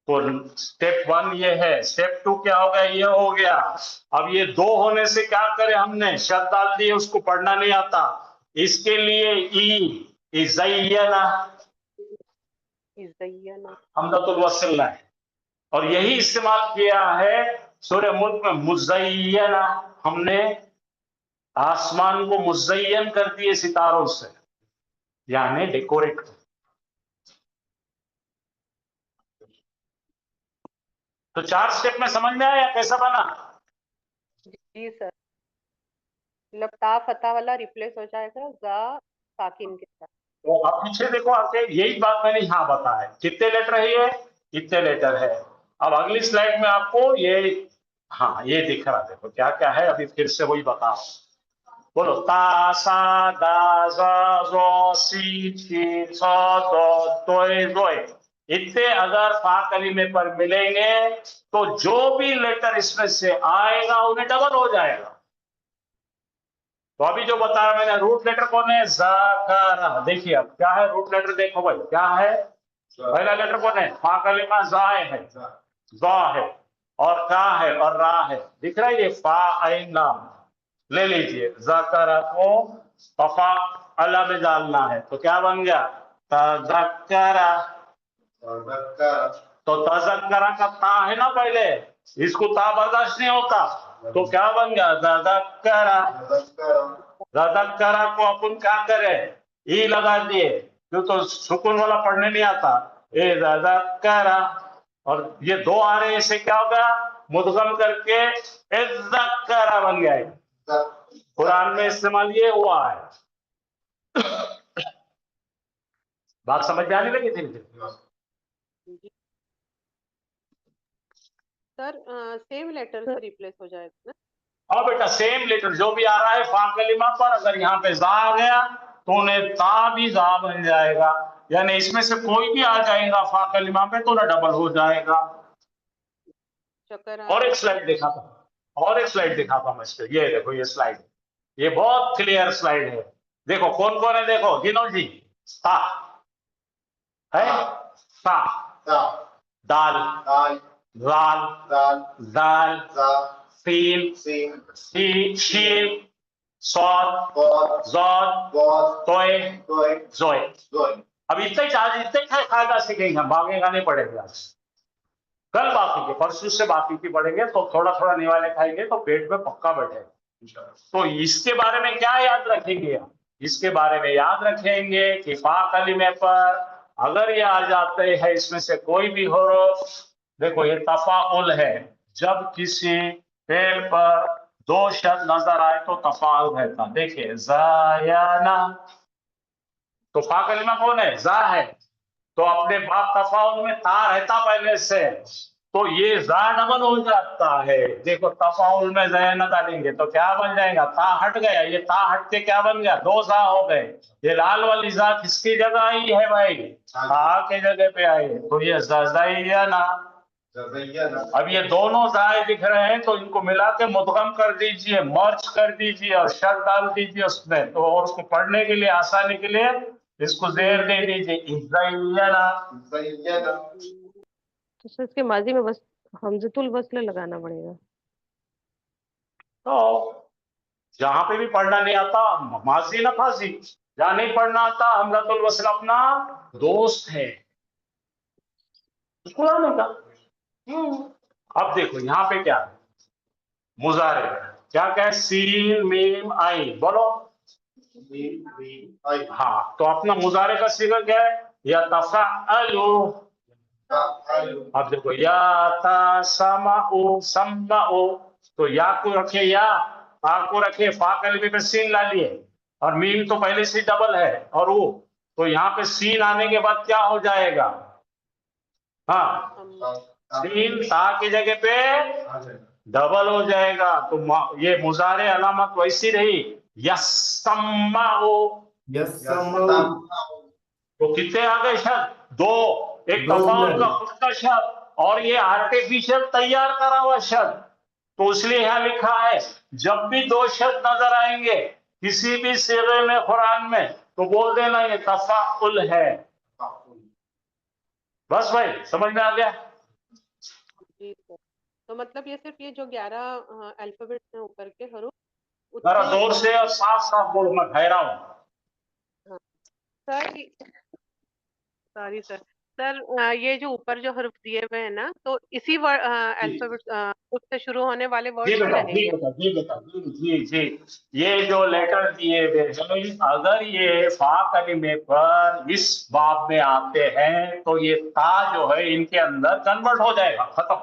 तो स्टेप 1 ये है, स्टेप 2 क्या हो गया, ये हो गया। अब ये 2 होने से क्या करे, हमने शब्द डाल दिए, उसको पढ़ना नहीं आता, इसके लिए इज़य्यना, हमदतुल वस्ल है, और यही इस्तेमाल किया है सूरह मुल्क में, मुज़य्यना, हमने आसमान को मुज़य्यन कर दिए सितारों से, यानी डेकोरेट। तो 4 स्टेप में समझ में आया कैसा बना। जी सर, मतलब ता फता वाला रिप्लेस हो जाएगा जा साकिन के साथ। तो आप पीछे देखो आके, यही बात मैंने यहाँ बताया, कितने लेटर है ये, इतने लेटर है। अब अगली स्लाइड में आपको ये, हाँ ये दिख रहा, देखो क्या क्या है, अभी फिर से वही बताओ, बोलो, ता सा दा जा जो सी ची सा दो तोय जोय, इतने अगर फा कलीमे पर मिलेंगे तो जो भी लेटर इसमें से आएगा उन्हें डबल हो जाएगा। तो अभी जो बताया मैंने, रूट लेटर कौन है? ज़ाकरा। देखिए अब क्या है रूट लेटर, देखो भाई क्या है, पहला लेटर कौन है? फा कलिमा ज़ाय है, ज़ा है, और का है, और रा है, दिख रहा है ये फा आइन लाम। ले लीजिए, ज़ाकरा को तफा अला में डालना है, तो क्या बन गया? तज़क्करा। तो तज़क्करा का ता है ना पहले, इसको ता बर्दाश्त नहीं होता, तो क्या बन गया? तज़क्करा। तज़क्करा को अपन क्या करें? ई लगा दिए, क्यों? तो सुकून वाला पढ़ने नहीं आता, ए तज़क्करा। और ये दो आ रहे, इससे क्या होगा? मुदगम करके इज़्ज़क्करा बन गया है। कुरान में इस्तेमाल ये हुआ है। बात समझ में आने लगी थी? सर सेम लेटर से रिप्लेस हो जाएगा ना? हाँ बेटा, सेम लेटर जो भी आ रहा है फा कलिमा पर, अगर यहाँ पे जा आ गया तो उन्हें ता भी जा बन जाएगा, यानी इसमें से कोई भी आ जाएगा फा कलिमा पे तो ना डबल हो जाएगा। चक्कर और एक स्लाइड दिखा था, और एक स्लाइड दिखाता मैं इसको, ये देखो ये स्लाइड, ये बहुत क्लियर स्लाइड है। देखो कौन कौन है, देखो गिनो जी। सा है, सा, दाल, लाल, दाल, सीन, शीन, सौद, जौद, तोय, जोय। अब इतने चार्ज, इतने खाएगा सीखेंगे हम, भागेगा नहीं पड़ेगा आज। कल बाकी के, परसों से बाकी की पढ़ेंगे तो थोड़ा थोड़ा निवाले खाएंगे तो पेट में पक्का बैठेगा। तो इसके बारे में क्या याद रखेंगे? इसके बारे में याद रखेंगे कि फा कलिमे पर अगर ये आ जाते हैं, इसमें से कोई भी हो, देखो ये तफाउल है, जब किसी फेल पर दो शब्द नजर आए तो तफाउल रहता। देखिए जायाना, तो फा कलिमा कौन है? जा है, तो अपने बाप तफाउल में ता रहता पहले से, तो ये जा डबल हो जाता है। देखो तफाउल में जया न डालेंगे तो क्या बन जाएगा? ता हट गया, ये ता हट के क्या बन गया? दो जा हो गए। ये लाल वाली जा किसकी जगह आई है भाई? ता के जगह पे आई है, तो ये ना। अब ये दोनों जाए दिख रहे हैं तो इनको मिला के मुदगम कर दीजिए, मर्ज कर दीजिए और शर्त डाल दीजिए उसमें, तो और उसको पढ़ने के लिए आसानी के लिए इसको जेर दे दीजिए, इज़्ज़य्यना। तो सर इसके माजी में बस हमजतुल वस्ल लगाना पड़ेगा। तो जहां पे भी पढ़ना नहीं आता माजी ना फाजी, जहां नहीं पढ़ना आता हमजतुल वस्ल अपना दोस्त है, उसको लाने का। अब देखो यहाँ पे क्या है, मुजारे क्या क्या है? सीन मीम आई, बोलो। हाँ, तो अपना मुजारे का सीगा क्या है? या तफअलु। अब देखो या तसमाउ, समाउ, तो या को रखे, या फा को रखे, फा कलिमे पे सीन ला लिए, और मीम तो पहले से डबल है, और वो तो यहाँ पे सीन आने के बाद क्या हो जाएगा? हाँ, सीन ता की जगह पे डबल हो जाएगा, तो ये मुजारे अलामत वैसी रही, यस्सम्माउ। तो कितने आ गए शब्द? दो, एक तफाउल का खुद का शब्द और ये आर्टिफिशियल तैयार करा हुआ शब्द। तो इसलिए यहां लिखा है जब भी दो शब्द नजर आएंगे किसी भी सीगे में कुरान में तो बोल देना ये तफाउल है। बस भाई समझ में आ गया? जी सर, तो मतलब ये सिर्फ ये जो 11 अल्फाबेट हैं ऊपर के हरूफ, जरा उससे जोर से और साफ साफ बोलो, मैं ठहरा हूं। हाँ, सर सॉरी सर, सर ये जो ऊपर जो हर्फ दिए हुए हैं ना, तो इसी अल्फाबेट उससे शुरू होने वाले जी वर्ड्स ही बेटा, जी रहेंगे। बेटा, जी बेटा, जी, ये जो लेटर दिए हुए हैं, अगर ये फा कलिमे पर इस बाब में आते हैं तो ये ता जो है इनके अंदर कन्वर्ट हो जाएगा, खत्म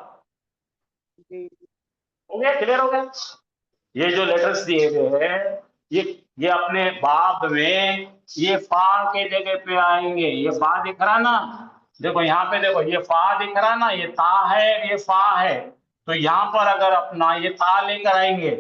जी हो गया, क्लियर हो गया। ये जो लेटर्स दिए हुए हैं ये अपने बाब में ये फा के जगह पे आएंगे। ये फा दिख रहा ना, देखो यहाँ पे देखो, ये फा दिख रहा ना, ये ता है, ये फा है, तो यहाँ पर अगर अपना ये ता लेकर आएंगे,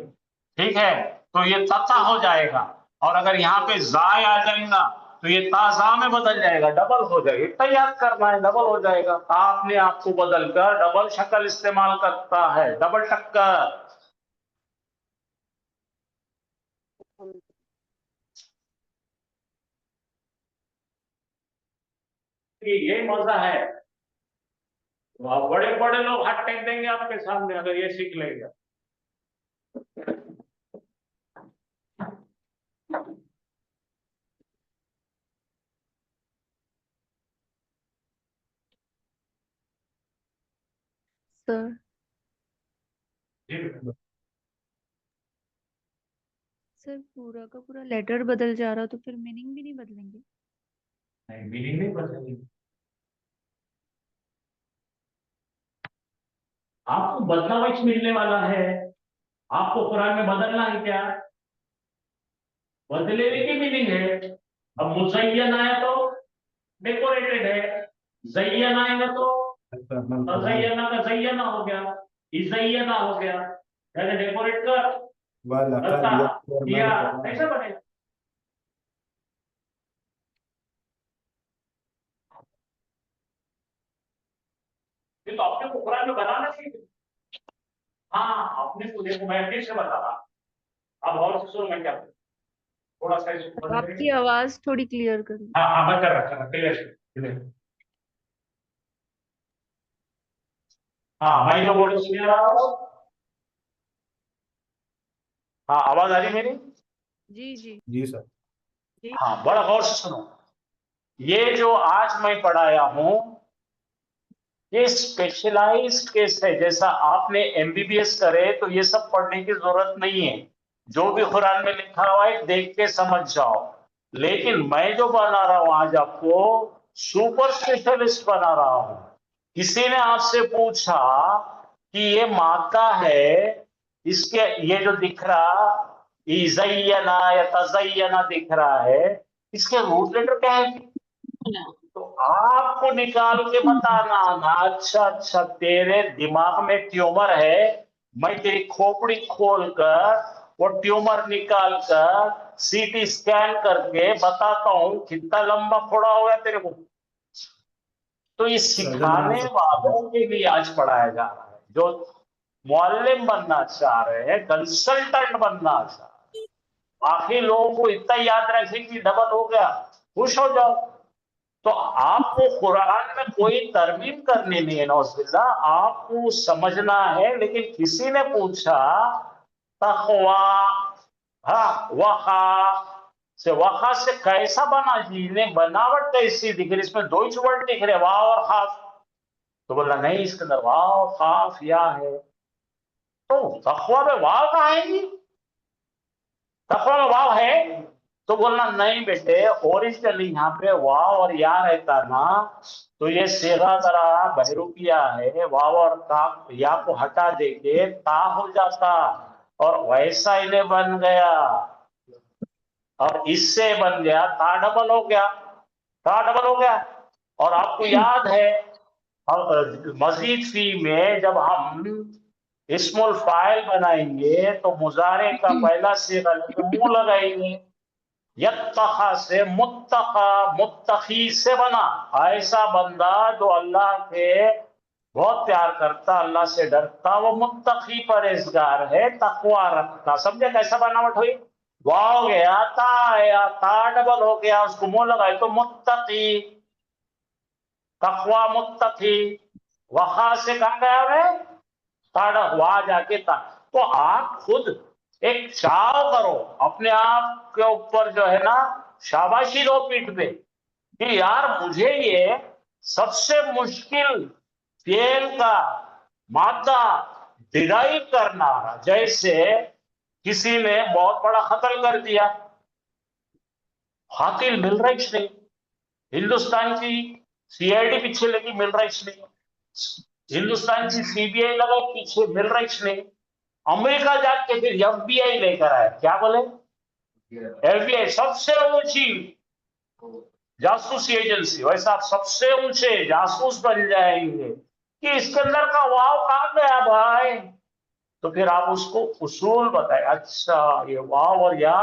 ठीक है, तो ये तता हो जाएगा, और अगर यहाँ पे जाय आ जाएगा तो ये ताजा में बदल जाएगा, डबल हो जाएगा। इतना याद करना है, डबल हो जाएगा। ता अपने आप को बदल कर डबल शक्ल इस्तेमाल करता है, डबल टक्कर। कि ये मजा है। बड़े बड़े लोग हाथ टेक देंगे आपके सामने अगर ये सीख लेंगे। सर जी, सर पूरा का पूरा लेटर बदल जा रहा तो फिर मीनिंग भी नहीं बदलेंगे? नहीं मीनिंग नहीं बदलेगी। आपको बदलाव मिलने वाला है। आपको कुरान में बदलना है क्या? बदलेने की मीनिंग है। अब मुज़य्यन आया तो डेकोरेटेड है, ज़य्यन आएगा तो तज़य्यना का ज़य्यना हो गया, इज़य्यना हो गया, यानी डेकोरेट कर करता किया, ऐसा बनेगा। ये तो आपने को कुरान में बनाना चाहिए। हाँ आपने को देखो मैं फिर से बता रहा। अब और सुनो मैं क्या करूं? थोड़ा सा इसको बंद आपकी करें। आवाज थोड़ी क्लियर करिए। हाँ हाँ मैं कर रहा था क्लियर। हाँ मैं जो बोल सुन रहा हूँ। हाँ आवाज आ रही मेरी? जी जी जी सर। हाँ बड़ा गौर से सुनो। ये जो आज मैं पढ़ाया हूँ ये स्पेशलाइज्ड केस है। जैसा आपने एमबीबीएस करे तो ये सब पढ़ने की जरूरत नहीं है। जो भी कुरान में लिखा हुआ है देख के समझ जाओ। लेकिन मैं जो बना रहा हूं आज आपको सुपर स्पेशलिस्ट बना रहा हूं। किसी ने आपसे पूछा कि ये मादा है, इसके ये जो दिख रहा इज़य्यना या तज़य्यना दिख रहा है, इसके रूट लेटर क्या है? तो आपको निकाल के बताना ना। अच्छा अच्छा तेरे दिमाग में ट्यूमर है, मैं तेरी खोपड़ी खोल कर वो ट्यूमर निकाल कर सीटी स्कैन करके बताता हूं कितना लंबा फोड़ा हो गया तेरे को। तो ये सिखाने वालों के लिए आज पढ़ाया जा रहा है जो मुअल्लिम बनना चाह रहे हैं, कंसल्टेंट बनना चाह रहे हैं। बाकी लोगों को इतना याद रखें कि डबल हो गया, खुश हो जाओ। तो आपको कुरान में कोई तरमीम करनी नहीं है नौज़बिल्ला, आपको समझना है। लेकिन किसी ने पूछा तक़वा, हाँ वक़ा से कैसा बना जी, इन्हें बनावट कैसी दिख रही, इसमें दो ही वर्ड दिख रहे वाह और खाफ। तो बोला नहीं इसके अंदर वाह और खाफ या है। तो तक़वा में वाह कहाँ है जी? तक़वा में वाव है? तो बोलना नहीं बेटे ओरिजिनली यहाँ पे वाव और या रहता ना तो ये सेगा जरा बहरूपिया है, वाव और ता या को हटा देके ता हो जाता और वैसा इन्हें बन गया और इससे बन गया ता डबल हो गया। ता डबल हो गया। और आपको याद है मजीद फी में जब हम इस्मुल फाइल बनाएंगे तो मुजारे का पहला सीगा मुंह लगाएंगे। यत्तखा से मुत्तका, मुत्तकी से बना ऐसा बंदा जो अल्लाह के बहुत प्यार करता, अल्लाह से डरता, वो मुत्तकी परहेजगार है, तकवा रखता। समझे कैसा बनावट हुई? वाव गया ता आया, ता डबल हो गया, उसको मुंह लगाए तो मुत्तकी, तकवा मुत्तकी। वहा से कहा गया है ताड़ा वहां जाके था। तो आप खुद एक चाव करो अपने आप के ऊपर जो है ना, शाबाशी दो पीठ पे कि यार मुझे ये सबसे मुश्किल तेल का मादा डिराइव करना। जैसे किसी ने बहुत बड़ा कत्ल कर दिया, कातिल मिल रहा ही नहीं, हिंदुस्तान की सीआईडी पीछे लगी मिल रहा ही नहीं, हिंदुस्तान की सीबीआई लगा पीछे मिल रहा ही नहीं, अमेरिका जाके फिर एफबीआई लेकर आया। क्या बोले? एफबीआई सबसे ऊंची जासूसी एजेंसी, वैसा आप सबसे ऊंचे जासूस बन जाएंगे कि इसके अंदर का वाव कहां गया भाई। तो फिर आप उसको उसूल बताए, अच्छा ये वाव और या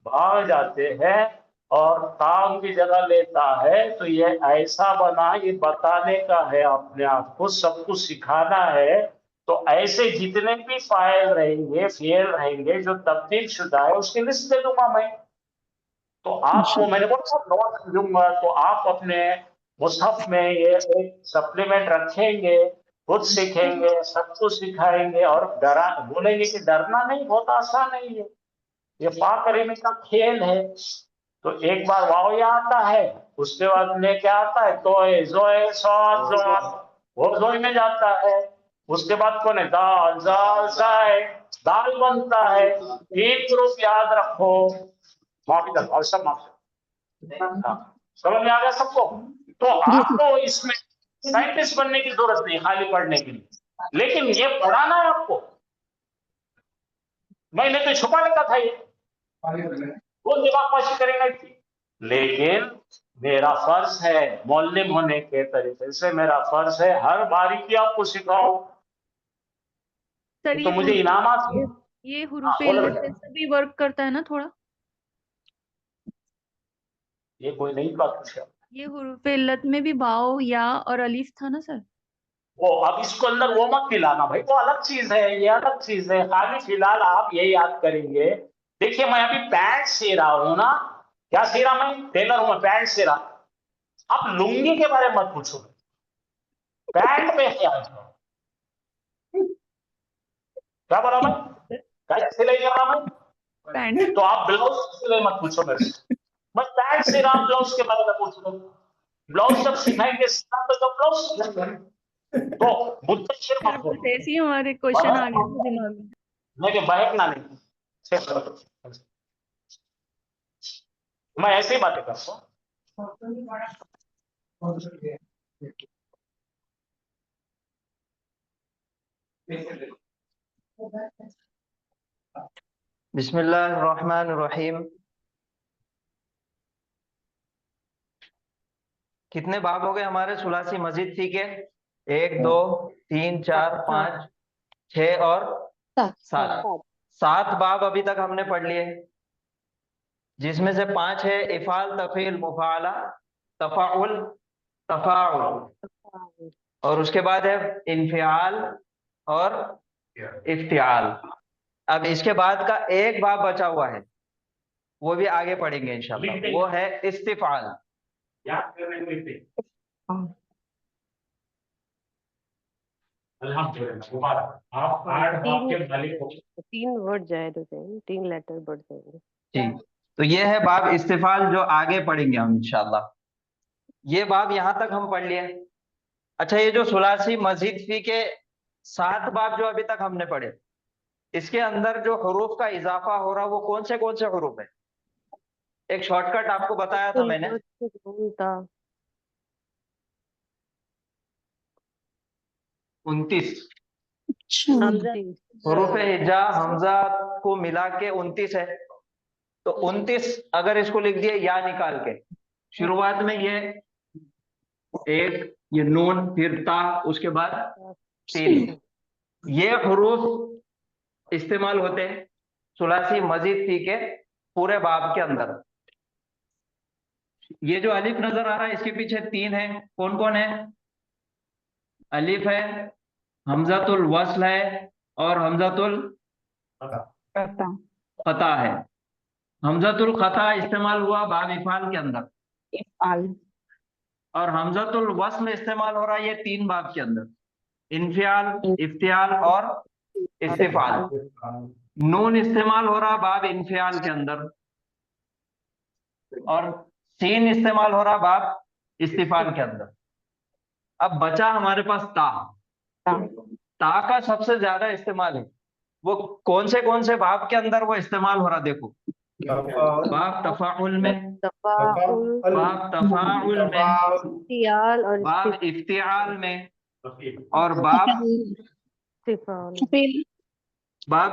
भाग जाते हैं और काम की जगह लेता है तो ये ऐसा बना, ये बताने का है, अपने आप को सबको सिखाना है। तो ऐसे जितने भी फाइल रहेंगे फेल रहेंगे जो तब्दील शुदा है उसकी लिस्ट दे दूंगा मैं। तो आपको मैंने बोला नोट दूंगा तो आप अपने मुसहफ में ये एक सप्लीमेंट रखेंगे, खुद सीखेंगे, सबको सिखाएंगे और डरा बोलेंगे कि डरना नहीं, बहुत आसान है ये पाक करीमे का खेल है। तो एक बार वाव या आता है, उसके बाद में क्या आता है, तोए जोए सौद जोआब, वो जोई में जाता है। उसके बाद कौन है, दाल जाल जाए, दाल बनता है। तीन ग्रुप याद रखो, माफी और सब माफी। हाँ, समझ में आ गया सबको? तो आपको इसमें साइंटिस्ट बनने की जरूरत नहीं खाली पढ़ने के लिए, लेकिन ये पढ़ाना है आपको। मैंने तो छुपाने का था ये, वो दिमागपाशी करेंगे थी, लेकिन मेरा फर्ज है मौलिम होने के तरीके से, मेरा फर्ज है हर बारीकी आपको सिखाओ। सर तो मुझे इनामात, ये हाँ, हुरूफ बोलो इल्लत बेटा। से भी वर्क करता है ना थोड़ा? ये कोई नई बात पूछा? ये हुरूफ इल्लत में भी वाव या और अलीफ था ना सर? वो अब इसको अंदर वो मत मिलाना भाई, वो अलग चीज है, ये अलग चीज है। खाली फिलहाल आप ये याद करेंगे। देखिए मैं अभी पैंट सी रहा हूं ना, क्या सी रहा, मैं टेलर हूं, मैं पैंट सी रहा। आप लुंगी के बारे में मत पूछो, पैंट पे क्या है? क्या बोला मैं, क्या सिलाई कर रहा मैं? पैंट। तो आप ब्लाउज की सिलाई मत पूछो मेरे से, मैं पैंट सी रहा हूं, ब्लाउज के बारे में पूछ लो। ब्लाउज जब सिखाएंगे सीखना, तो जब ब्लाउज सिखाएंगे, तो मुझसे शेर सर मत बस बोलो। ऐसे ही हमारे क्वेश्चन आ गए थे दिमाग में। नहीं बहकना नहीं, शेर बोलो। मैं ऐसे ही बातें करता हूँ। बिस्मिल्लाहिर्रहमानिर्रहीम। कितने बाब हो गए हमारे सुलासी मस्जिद फी के? 1 2 3 4 5 6 और 7। 7 बाब अभी तक हमने पढ़ लिए, जिसमें से 5 है इफाल, तफील, मुफाला, तफाउल, तफाउल, और उसके बाद है इन्फियाल और इफ्तियाल। अब इसके बाद का एक बाब बचा हुआ है, वो भी आगे पढ़ेंगे इंशाल्लाह, वो है इस्तिफाल। याद करने को लिखते अल्हम्दुलिल्लाह, मुबारक, आप 8 बाब के मालिक हो। 3 वर्ड जायद हो जाएंगे, 3 लेटर बढ़ जाएंगे। ठीक, तो ये है बाब इस्तिफाल, जो आगे पढ़ेंगे हम इंशाल्लाह। ये बाब यहां तक हम पढ़ लिए। अच्छा, ये जो सुलासी मजीद फी के 7 बाब जो अभी तक हमने पढ़े, इसके अंदर जो हरूफ का इजाफा हो रहा, वो कौन से हरूफ है? एक शॉर्टकट आपको बताया था मैंने, 29 हरूफ हिजा हमजा को मिला के 29 है। तो 29 अगर इसको लिख दिया या निकाल के, शुरुआत में ये एक, ये नून, फिर ता, उसके बाद 3, ये हरूफ इस्तेमाल होते हैं सुलासी मजीद फी के पूरे बाब के अंदर। ये जो अलिफ नजर आ रहा है, इसके पीछे 3 है, कौन कौन है? अलिफ है, हमजातुल वस्ल है, और हमजातुल खता है। हमजातुल खता इस्तेमाल हुआ बाब इफाल के अंदर, और हमजातुल वस्ल इस्तेमाल हो रहा है ये 3 बाब के अंदर, इन्फियाल, इफ्तियाल और इस्तिफाल। नून इस्तेमाल हो रहा बाब इन्फियाल के अंदर, और सीन इस्तेमाल हो रहा बाब इस्तिफाल के अंदर। अब बचा हमारे पास ता। ता का सबसे ज्यादा इस्तेमाल है, वो कौन से बाब के अंदर वो इस्तेमाल हो रहा, देखो, बाब तफाउल में, बाब तफाउल में, इफ्तियाल और बाब इफ्तियाल में, और बाब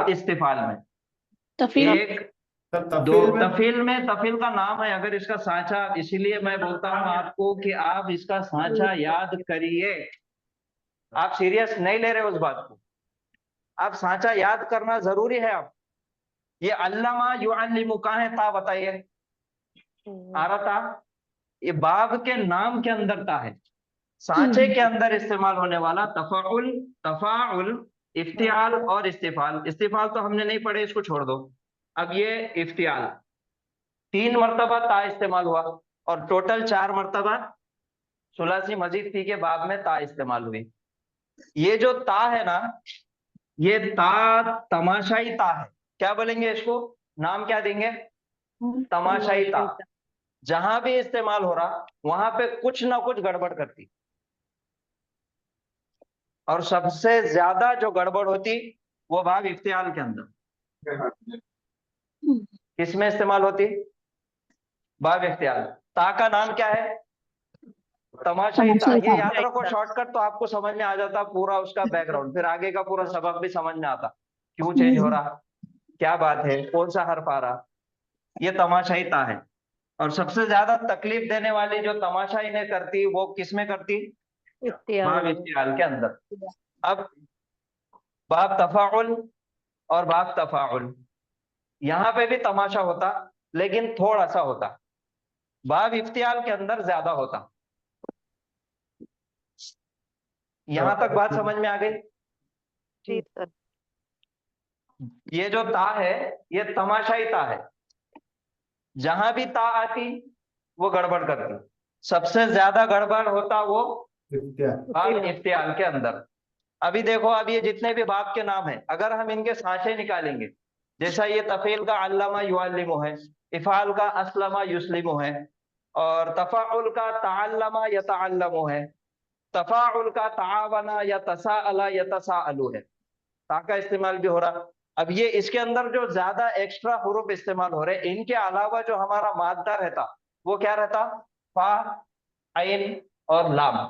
इस्तिफाल में। एक दो तफील में, तफील का नाम है, अगर इसका सांचा, इसीलिए मैं बोलता हूं आपको कि आप इसका सांचा याद करिए। आप सीरियस नहीं ले रहे उस बात को, आप सांचा याद करना जरूरी है। आप ये अल्लामा युअल्लिमु कहाँ है? ता बताइए, आ रहा था, ये बाब के नाम के अंदर ता है, सांचे के अंदर इस्तेमाल होने वाला तफाउल, तफाउल, इफ्तियाल और इस्तिफाल। इस्तिफाल तो हमने नहीं पढ़े, इसको छोड़ दो। अब ये इफ्तियाल 3 मरतबा ता इस्तेमाल हुआ, और टोटल 4 मरतबा सुलासी मजीद फी के बाब में ता इस्तेमाल हुई। ये जो ता है ना, ये ता तमाशाई ता है। क्या बोलेंगे इसको, नाम क्या देंगे, तमाशाई ता। जहां भी इस्तेमाल हो रहा वहां पे कुछ ना कुछ गड़बड़ करती, और सबसे ज्यादा जो गड़बड़ होती वो बाब इफ्तियाल के अंदर। किसमें इस्तेमाल होती, बाब इफ्तियाल। ता का नाम क्या है, तमाशाई ता। ये याद रखो शॉर्टकट, तो आपको समझ में आ जाता पूरा उसका बैकग्राउंड, फिर आगे का पूरा सबक भी समझ में आता, क्यों चेंज हो रहा, क्या बात है, कौन सा हर्फ आ रहा। ये तमाशाई ता है। और सबसे ज्यादा तकलीफ देने वाली जो तमाशाई ने करती वो किसमें करती, बाब इफ्तियाल के अंदर। अब बाब तफाउल और बाब तफाउल, यहां पे भी तमाशा होता लेकिन थोड़ा सा होता, बाब इफ्तियाल के अंदर ज्यादा होता। यहां तक बात समझ में आ गई। जी सर। ये जो ता है ये तमाशाई ता है, जहां भी ता आती वो गड़बड़ करती। सबसे ज्यादा गड़बड़ होता वो बाब इफ्तियाल के अंदर। अभी देखो, अब ये जितने भी बाब के नाम हैं, अगर हम इनके सांचे निकालेंगे, जैसा ये तफील का अल्लमा युअल्लिमु है, इफाल का अस्लमा युस्लिमु है, और तफाउल का ताअल्लमा यतअल्लमु है, तफाउल का तावना यतसाअला यतसाअलु है। ता का इस्तेमाल भी हो रहा। अब ये इसके अंदर जो ज्यादा एक्स्ट्रा हुरूफ इस्तेमाल हो रहे, इनके अलावा जो हमारा मादा रहता वो क्या रहता, फा, आइन और लाम।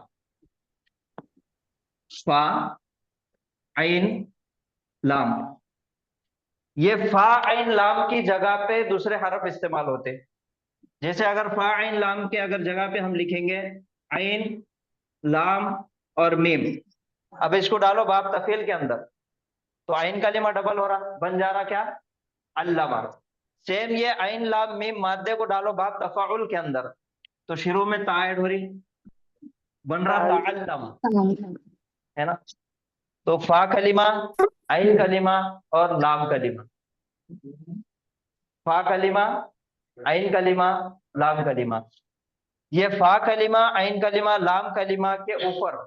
फा, आइन, लाम। ये फा आइन लाम की जगह पे दूसरे हरफ इस्तेमाल होते। जैसे अगर फा आइन लाम के अगर जगह पे हम लिखेंगे आइन, लाम और मीम, अब इसको डालो बाब तफील के अंदर, तो आइन कलिमा डबल हो रहा, बन जा रहा क्या, अल्लामा। सेम ये आइन लाम मीम मादे को डालो बाब तफाउल के अंदर, तो शुरू में ता ऐड हो रही, बन रहा ताअल्लमा, है ना। तो फा कलिमा, आइन कलिमा और लाम कलिमा, फा कलिमा, आइन कलिमा, लाम कलिमा। ये फा कलिमा, आइन कलिमा, लाम कलिमा के ऊपर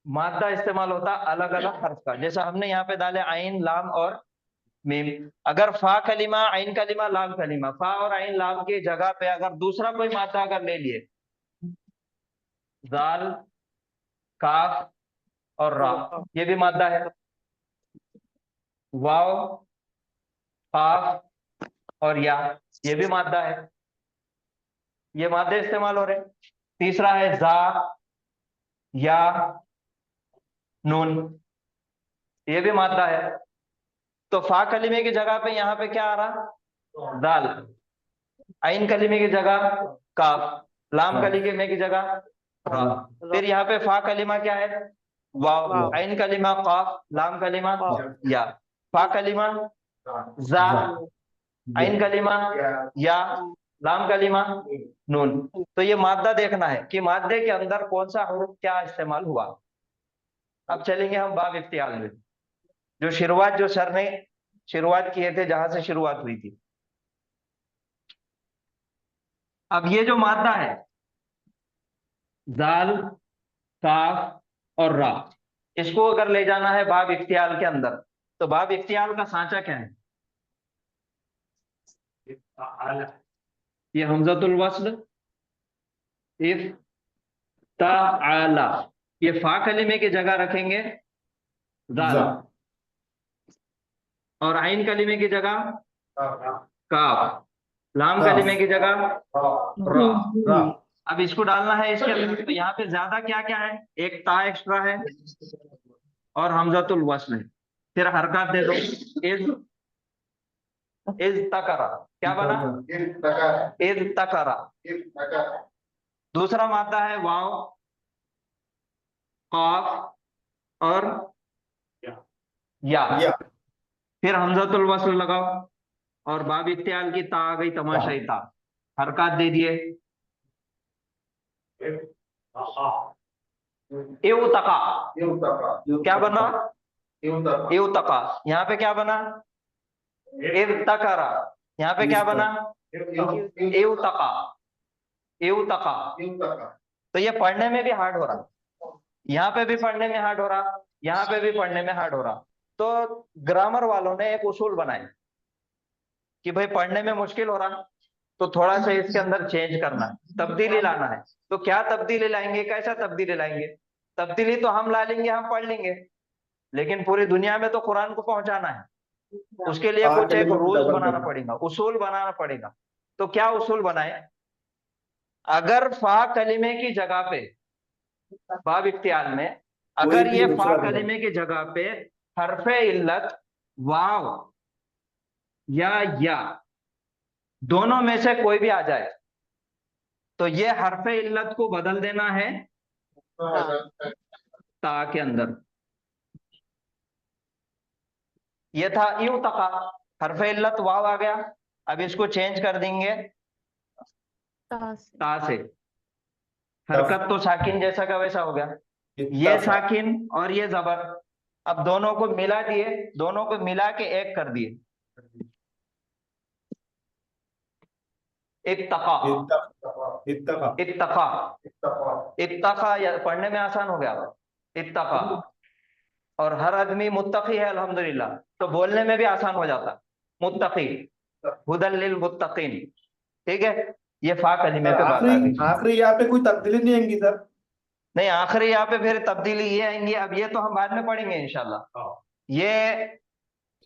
मादा इस्तेमाल होता अलग अलग हर्फ का। जैसा हमने यहाँ पे डाले आइन, लाम और मीम। अगर फा कलिमा, आइन कलिमा, लाम कलिमा, फा और आइन लाम की जगह पे अगर दूसरा कोई मादा अगर ले लिए, दाल, काफ और रा, ये भी मादा है। वाव, काफ और या, ये भी मादा है। ये मादे इस्तेमाल हो रहे। तीसरा है जा, या, नून, ये भी मादा है। तो फा कलिमे की जगह पे यहाँ पे क्या आ रहा, दाल। आइन कलिमे की जगह काफ, लाम कलिमे की जगह रा। फिर यहाँ पे फा कलिमा क्या है, वाव, आइन कलिमा काफ, लाम कलिमा या, फा कलिमा जा, आइन कलिमा या, लाम कलिमा नून। तो ये मादा देखना है कि मादे के अंदर कौन सा हुरूफ क्या इस्तेमाल हुआ। अब चलेंगे हम बाब इफ्तियाल में, जो शुरुआत जो सर ने शुरुआत किए थे, जहां से शुरुआत हुई थी। अब ये जो मादा है दाल, काफ और रा, इसको अगर ले जाना है बाब इफ्तियाल के अंदर, तो बाब इफ्तियाल का सांचा क्या है, ये हमजतुल वस्ल, इफ ताला, ये फा कलिमे की जगह रखेंगे दाल, और आइन कलिमे की जगह काफ, लाम कलिमे की जगह रा। अब इसको डालना है इसके अंदर, तो यहाँ पे ज्यादा क्या क्या है, एक ता एक्स्ट्रा है और हमजतुल वस्ल है। फिर हरकत दे दो, इज तकरा, क्या बना, इज तकरा। दूसरा मादा है वाव, काफ और या। फिर हमजतुल वस्ल लगाओ और बाब इफ्तियाल की ता आ गई, तमाशाई ता, हरकत दे दिए, इउतका, क्या बना, इउतका। यहाँ पे क्या बना, इज तकरा, यहाँ पे क्या बना, इउतका। इउतका। तो ये पढ़ने में भी हार्ड हो रहा, यहाँ पे भी पढ़ने में हार्ड हो रहा, यहाँ पे भी पढ़ने में हार्ड हो रहा। तो ग्रामर वालों ने एक उसूल बनाया कि भाई पढ़ने में मुश्किल हो रहा, तो थोड़ा सा इसके अंदर चेंज करना है, तब्दीली लाना है। तो क्या तब्दीली लाएंगे, कैसा तब्दीली लाएंगे? तब्दीली तो हम ला लेंगे, हम पढ़ लेंगे, लेकिन पूरी दुनिया में तो कुरान को पहुंचाना है, उसके लिए कुछ एक रूल्स बनाना पड़ेगा, उसूल बनाना पड़ेगा। तो क्या उसूल बनाए? अगर फा कलिमे की जगह पे, बाब इख्तियार में अगर ये फा कलिमे की जगह पे हरफे इल्लत वाव या दोनों में से कोई भी आ जाए, तो ये हरफे इल्लत को बदल देना है ता के अंदर। ये था यूं तका, हरफे इल्लत वाव आ गया, अब इसको चेंज कर देंगे ता से। हरकत तो साकिन जैसा का वैसा हो गया, ये साकिन और ये जबर, अब दोनों को मिला दिए, दोनों को मिला के एक कर दिए, इत्तका। इत्तका इत्तका पढ़ने में आसान हो गया, इत्तका। और हर आदमी मुत्तकी है अल्हम्दुलिल्लाह, तो बोलने में भी आसान हो जाता, मुत्तकी, हुदल लिल मुत्तकीन। ठीक है, ये फा कलिमे पे बात आ गई। आखिरी यहाँ पे कोई तब्दीली नहीं आएंगी सर? नहीं, आखिरी यहाँ पे फिर तब्दीली ये आएंगी, अब ये तो हम बाद में पढ़ेंगे इंशाल्लाह। ये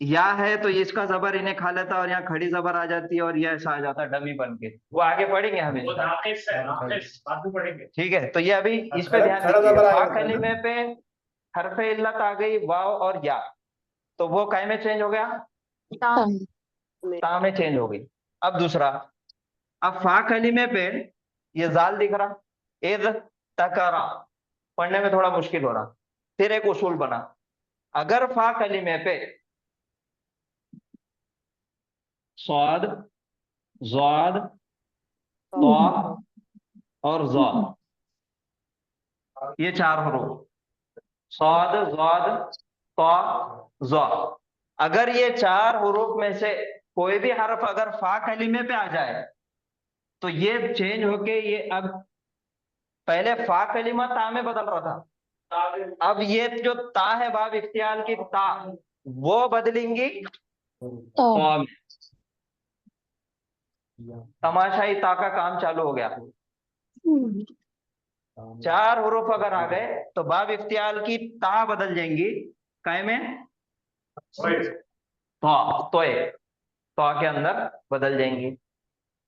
या है तो इसका जबर इन्हें खा लेता और यहाँ खड़ी जबर आ जाती है और ये ऐसा आ जाता डमी बन के, वो आगे पढ़ेंगे हम ठीक है। तो ये अभी इस पे ध्यान दीजिए, फा कलिमे पे हरफे इल्लत आ गई वाव और या, तो वो काय में चेंज हो गया, ता में चेंज हो गई। अब दूसरा, अब फा कलिमे पे ये जाल दिख रहा, इद तकरा, पढ़ने में थोड़ा मुश्किल हो रहा। फिर एक उसूल बना, अगर फा कलिमे पे स्वाद, ज़ाद, ता और ज़ा, ये चार हरूफ, स्वाद, ज़ाद, ता, ज़ा, अगर ये चार हरूफ में से कोई भी हरफ अगर फा कलिमे पे आ जाए, तो ये चेंज होके ये अब पहले फा कलिमा ता में बदल रहा था, अब ये जो ता है बाब इख्तियार की ता, वो बदलेंगी ता में। तमाशाई ता का काम चालू हो गया। चार हुरूफ अगर आ गए तो बाब इख्तियार की ता बदल जाएंगी काय में, तो के अंदर बदल जाएंगी।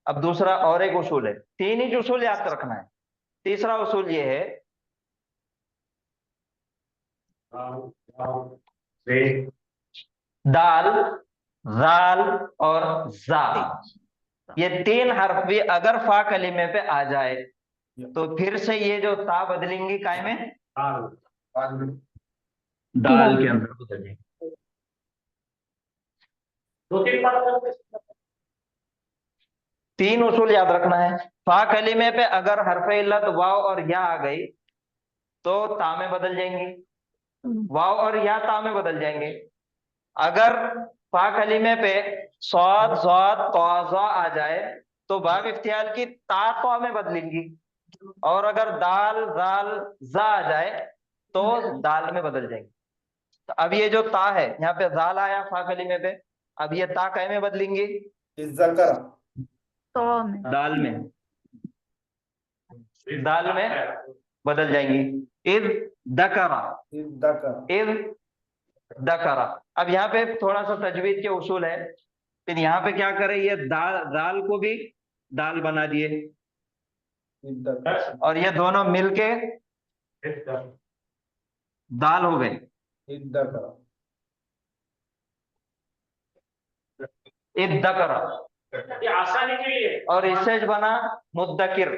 अब दूसरा और एक उसूल है, तीन ही उसूल याद रखना है। तीसरा उसूल ये है, दाल, जाल और जा, ये तीन हर्फ भी अगर फा कलिमे पे आ जाए तो फिर से ये जो ता बदलेंगी काय में, दाल के अंदर बदलेंगे। तीन उसूल याद रखना है, फा कलिमे पे अगर हरफे इल्लत वाव और या आ गई तो ता में बदल जाएंगी, वाव और या ता में बदल जाएंगे। अगर फा कलिमे पे सौद, ज़ाद, तौज़ा आ जाए तो बाब इख्तियार की ता में बदलेंगी, और अगर दाल, जाल, जा आ जाए तो दाल में बदल जाएंगे। तो अब ये जो ता है, यहाँ पे जाल आया फा कलिमे पे, अब ये ता कै में बदलेंगी, दाल में, दाल में बदल जाएंगी। इद दकरा, इद दकरा। अब यहाँ पे थोड़ा सा तजवीद के उसूल है, फिर यहाँ पे क्या करे, ये दाल, दाल को भी दाल बना दिए और ये दोनों मिलके दाल हो गए, इद्दकरा, ये आसानी के लिए। और इससे बना मुद्दकिर,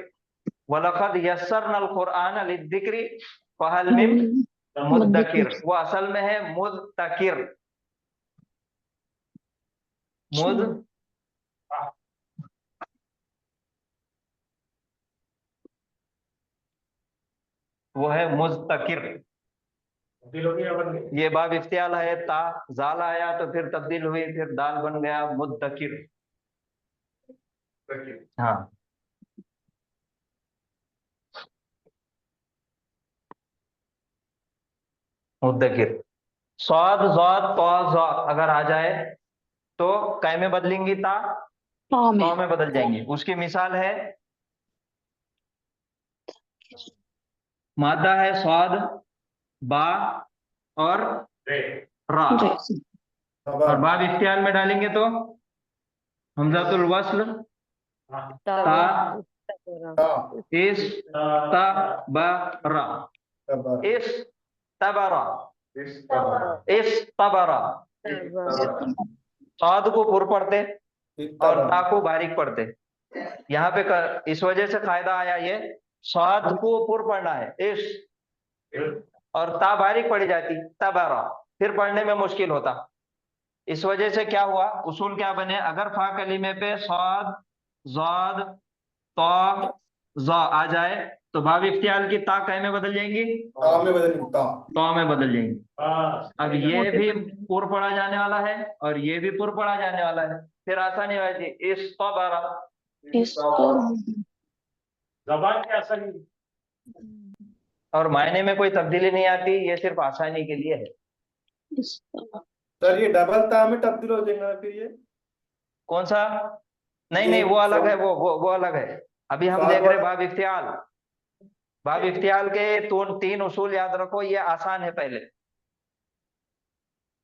वलक़द यस्सरनल क़ुरआन लिद्दिक्रि फ़हल मिन मुद्दकिर, वो असल में है मुद्दकिर, मुद वो है मुज़्तकिर। ये बाब इख्तियार है, ता जाल आया तो फिर तब्दील हुई, फिर दाल बन गया मुद्दकिर। हाँ, मुद्दकिर। स्वाद ज़ाद तौ ज़ा अगर आ जाए तो कै में बदलेंगी, ता तौ में बदल जाएंगी। उसकी मिसाल है, मादा है स्वाद, बा और रा, और बाब इख्तियार में डालेंगे तो हमजातुल वस्ल ता इस तबरा, इस तबरा, इस तबरा। स्वाद को पुर पढ़ते और ता को बारीक पढ़ते। यहाँ पे इस वजह से कायदा आया, ये स्वाद को पुर पढ़ना है इस, और ता बारीक पढ़ी जाती तबरा, फिर पढ़ने में मुश्किल होता। इस वजह से क्या हुआ, उसूल क्या बने, अगर फा कलीमे पे स्वाद ज़ाद तौ ज़ा आ जाए तो बाब इख्तियार की ता कै में बदल जाएंगी, तौ में बदल जाएंगी। अब ये भी पुर पढ़ा जाने वाला है और ये भी पुर पढ़ा जाने वाला है, फिर आसानी हो जाती, इस तबरा। जबान की आसानी, और मायने में कोई तब्दीली नहीं आती, ये सिर्फ आसानी के लिए है। सर ये डबल ता में तब्दील हो जाएगा फिर ये? कौन सा? नहीं नहीं, वो अलग है, वो अलग है। अभी हम देख रहे बाब इख्तियाल। बाब इख्तियाल के तीन उसूल याद रखो, ये आसान है पहले,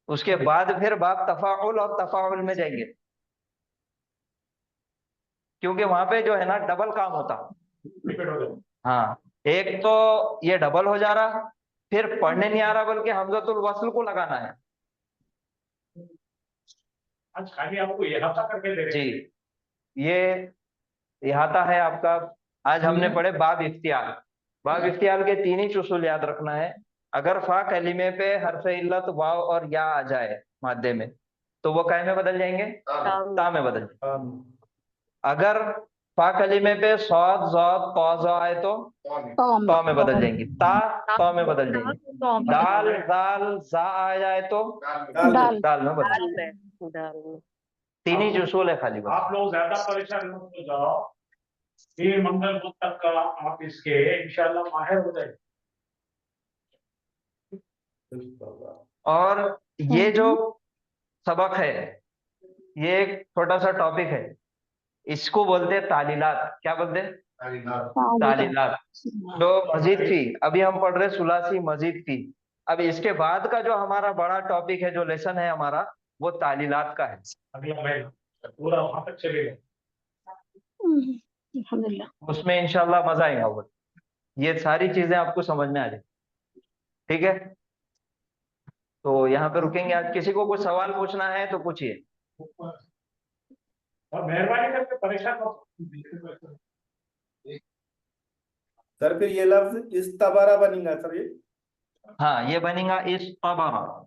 उसके बाद फिर बाब तफाउल और तफाउल में जाएंगे, क्योंकि वहां पे जो है ना डबल काम होता। हाँ, एक तो ये डबल हो जा रहा, फिर पढ़ने नहीं आ रहा, बल्कि हमजतुल वस्ल को लगाना है। आज खाली आपको इहाता करके दे रहे हैं। जी, ये इहाता है आपका। आज हमने पढ़े बाब इख्तियार। बाब इख्तियार के तीन ही उसूल याद रखना है। अगर फा कलीमे पे हर्फ इल्लत वाव और या आ जाए मादे में, तो वो कै में बदल जाएंगे, ता में बदल जाएंगे। अगर फा कलीमे पे सौद ज़ाद तौ ज़ा आए तो तौ में बदल जाएंगी, ता तौ में बदल जाएंगी। दाल दाल जा आ जाए तो दाल में बदल जाएंगी। तीन ही उसूल है खाली बस। आप लोग ज्यादा परेशान मत हो जाओ, ये मंगल बुध तक का आप इसके इंशाल्लाह माहिर हो जाएंगे। और ये जो सबक है, ये एक छोटा सा टॉपिक है, इसको बोलते हैं तालीलात। क्या बोलते हैं? तालीलात। जो मजीद फी, अभी हम पढ़ रहे सुलासी मजीद फी। अब इसके बाद का जो हमारा बड़ा टॉपिक है, जो लेसन है हमारा, वो तालीलात का है। अगला महीना पूरा वहां तक चलेगा। उसमें इंशाल्लाह मजा आएगा, वो ये सारी चीजें आपको समझ में आ जाए। ठीक है, तो यहाँ पे रुकेंगे आज। किसी को कुछ सवाल पूछना है तो पूछिए। और मेहरबानी करके परेशान मत हो। सर फिर ये लफ्ज इस तबारा बनेगा सर ये? हाँ, ये बनेगा इस तबारा।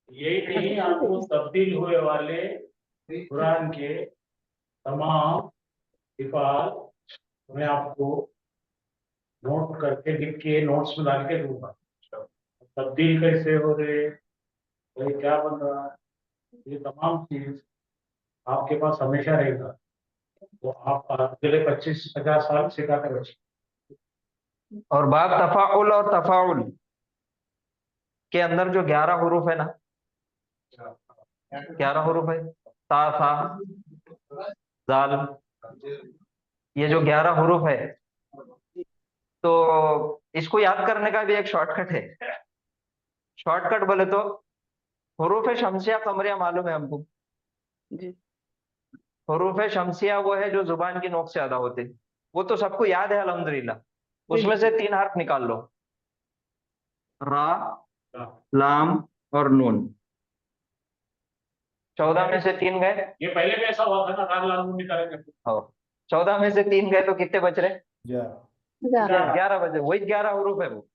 यही नहीं, आपको तब्दील हुए वाले कुरान के तमाम हिफाज मैं आपको नोट करके लिख के नोट्स में डाल के दूंगा। तब्दील कैसे हो रहे, भाई क्या बन रहा है, ये तमाम चीज आपके पास हमेशा रहेगा, तो आप अगले 25-50 साल सिखाते रहिए। और बाब तफाउल और तफाउल के अंदर जो 11 हुरूफ है ना, 11 हुरूफ है, ता था जाल, ये जो 11 हुरूफ है, तो इसको याद करने का भी एक शॉर्टकट है। शॉर्टकट बोले तो हुरूफ शमसिया कमरिया मालूम है हमको। हुरूफ शमसिया वो है जो जुबान की नोक से अदा होते, वो तो सबको याद है अल्हम्दुलिल्लाह। उसमें से 3 हर्फ निकाल लो, रा, लाम और नून। 14 में से 3 गए। ये पहले भी ऐसा हुआ था ना, राम लाल मुनि करेंगे। 14 में से 3 गए तो कितने बच रहे? 11 बचे। वही 11 हुरूफ है वो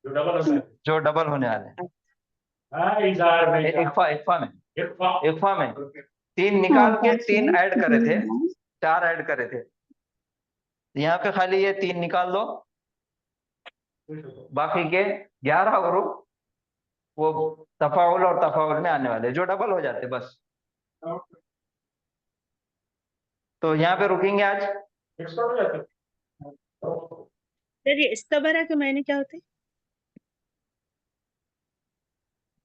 जो डबल होता है, जो डबल होने वाले हैं। इक्फा में 3 निकाल के 3 ऐड करे थे, 4 ऐड करे थे। यहाँ पे खाली ये 3 निकाल दो, बाकी के 11 हरूफ वो तफाउल और तफाउल में आने वाले जो डबल हो जाते बस। तो यहाँ पे रुकेंगे आज। सर ये इस्तबरा के मायने क्या होते हैं?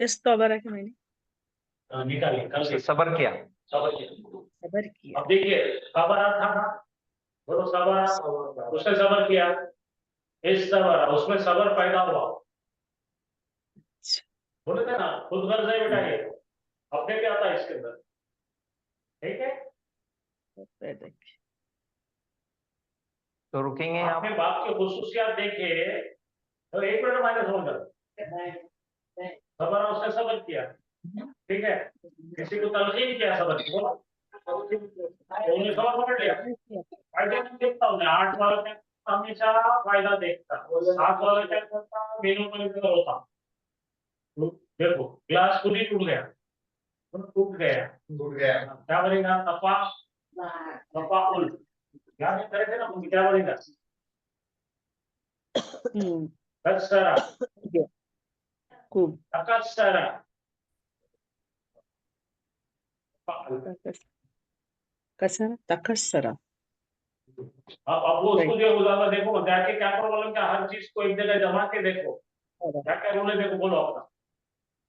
इस्तबरा के मायने निकालिए कल से सबर किया। सबर किया। अब देखिए सबर था ना, बोलो सबर, उसने सबर किया, इस सबर उसमें सबर पैदा हुआ, बोले थे ना खुद गर्ज है बेटा, ये अपने क्या आता है इसके अंदर, ठीक है। तो रुकेंगे यहाँ आपने बाप के खुसूसियात देखे तो एक मिनट मैंने समझा, सबर उसने सबर किया, ठीक है, किसी को तलकीन किया सबर की, बोला उन्होंने सबर पकड़ लिया। फायदा नहीं देखता हूँ, 8 वाला क्या हमेशा फायदा देखता, 7 वाला क्या करता मेनू पर होता। देखो ग्लास खुद ही टूट गया, क्या बनेगा, तफाउल याद करे थे ना, क्या बनेगा, कसरा, तकस्सरा, कसरा तकस्सरा। अब वो उसको जो उजाला देखो, जाके क्या प्रॉब्लम, क्या हर चीज को एक जगह जमा के देखो, क्या क्या रूल है देखो, बोलो अपना।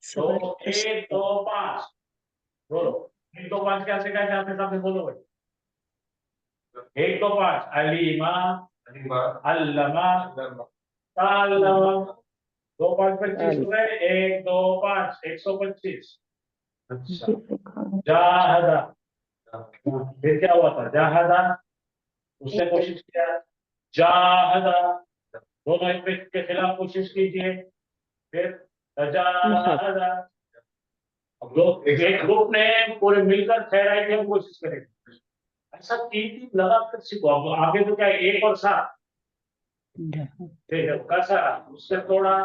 तो 1 2 5 बोलो, 1 2 5 क्या सिखाया जाते सामने, बोलो भाई 1 2 5 अलीमा अल्लमा ताल्लमा, 2 5 25 हुए, 1 2 5 125। अच्छा जाहदा, फिर क्या हुआ था, जाहदा उसने कोशिश किया, जाहदा दोनों एक के खिलाफ कोशिश कीजिए, फिर तजाहदा। अब लोग एक ग्रुप ने पूरे मिलकर ठहराई की हम कोशिश करेंगे, ऐसा 3 लगाकर सीखो। अब आगे तो क्या 1 और 7, ठीक है, कसरा उससे थोड़ा,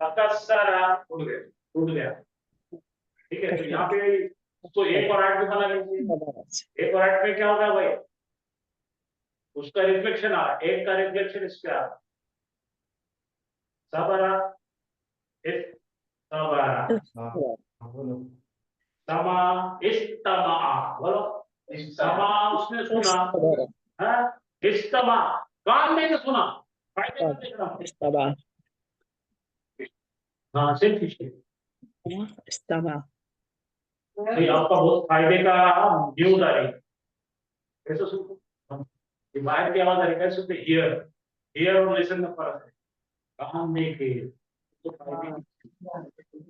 तकस्सरा टूट गया, ठीक है। तो यहाँ पे उसको 1 और 8 में बना लीजिए, 1 और 8 में क्या होगा भाई, उसका रिफ्लेक्शन आ रहा है, 1 का रिफ्लेक्शन इस पे आ रहा है, सबरा इस सबरा, समा इस्तमा, बोलो समा उसने सुना, हाँ इस्तमा कान में सुना, फायदे में देखना, हाँ सिर्फ इस्तबा नहीं, आपका बहुत फायदे का न्यूज आ रही है, कैसे सुनते, बाहर की आवाज आ रही है, कैसे सुनते, हियर और लिसन में फर्क है, कान में के तो फायदे।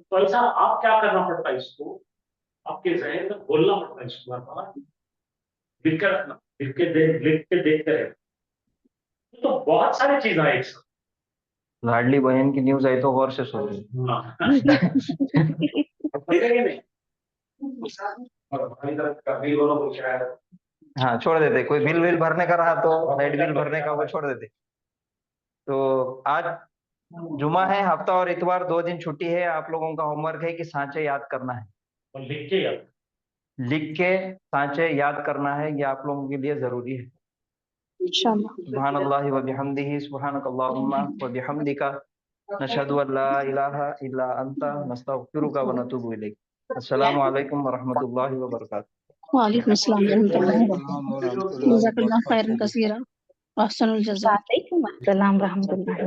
तो ऐसा आप क्या करना पड़ता है, इसको आपके जहन में बोलना पड़ता है, इसको बार लिख कर रखना, लिख के देखते रहे, तो बहुत सारी चीजें हैं एक साथ। लाडली बहन की न्यूज आई तो गौर से सुन। हाँ छोड़ देते, कोई बिल विल भरने का रहा तो लाइट बिल भरने का वो छोड़ देते। तो आज जुमा है, हफ्ता और इतवार 2 दिन छुट्टी है। आप लोगों का होमवर्क है कि सांचे याद करना है, और लिख के सांचे याद करना है, ये आप लोगों के लिए जरूरी है। सुब्हानल्लाहि व बिहम्दिही सुब्हानकल्लाहुम्मा व बिहम्दिका नशहदु अल्ला इलाहा इल्ला अंता नस्तगफिरुका व नतूबु इलैक। अस्सलामु अलैकुम व रहमतुल्लाहि व बरकातुहू। वालेकुम अस्सलाम रहमतुल्लाहि व बरकातुहू। जज़ाकल्लाहु खैरन कसीरा व अहसनुल जज़ा। वालेकुम अस्सलाम रहमतुल्लाहि।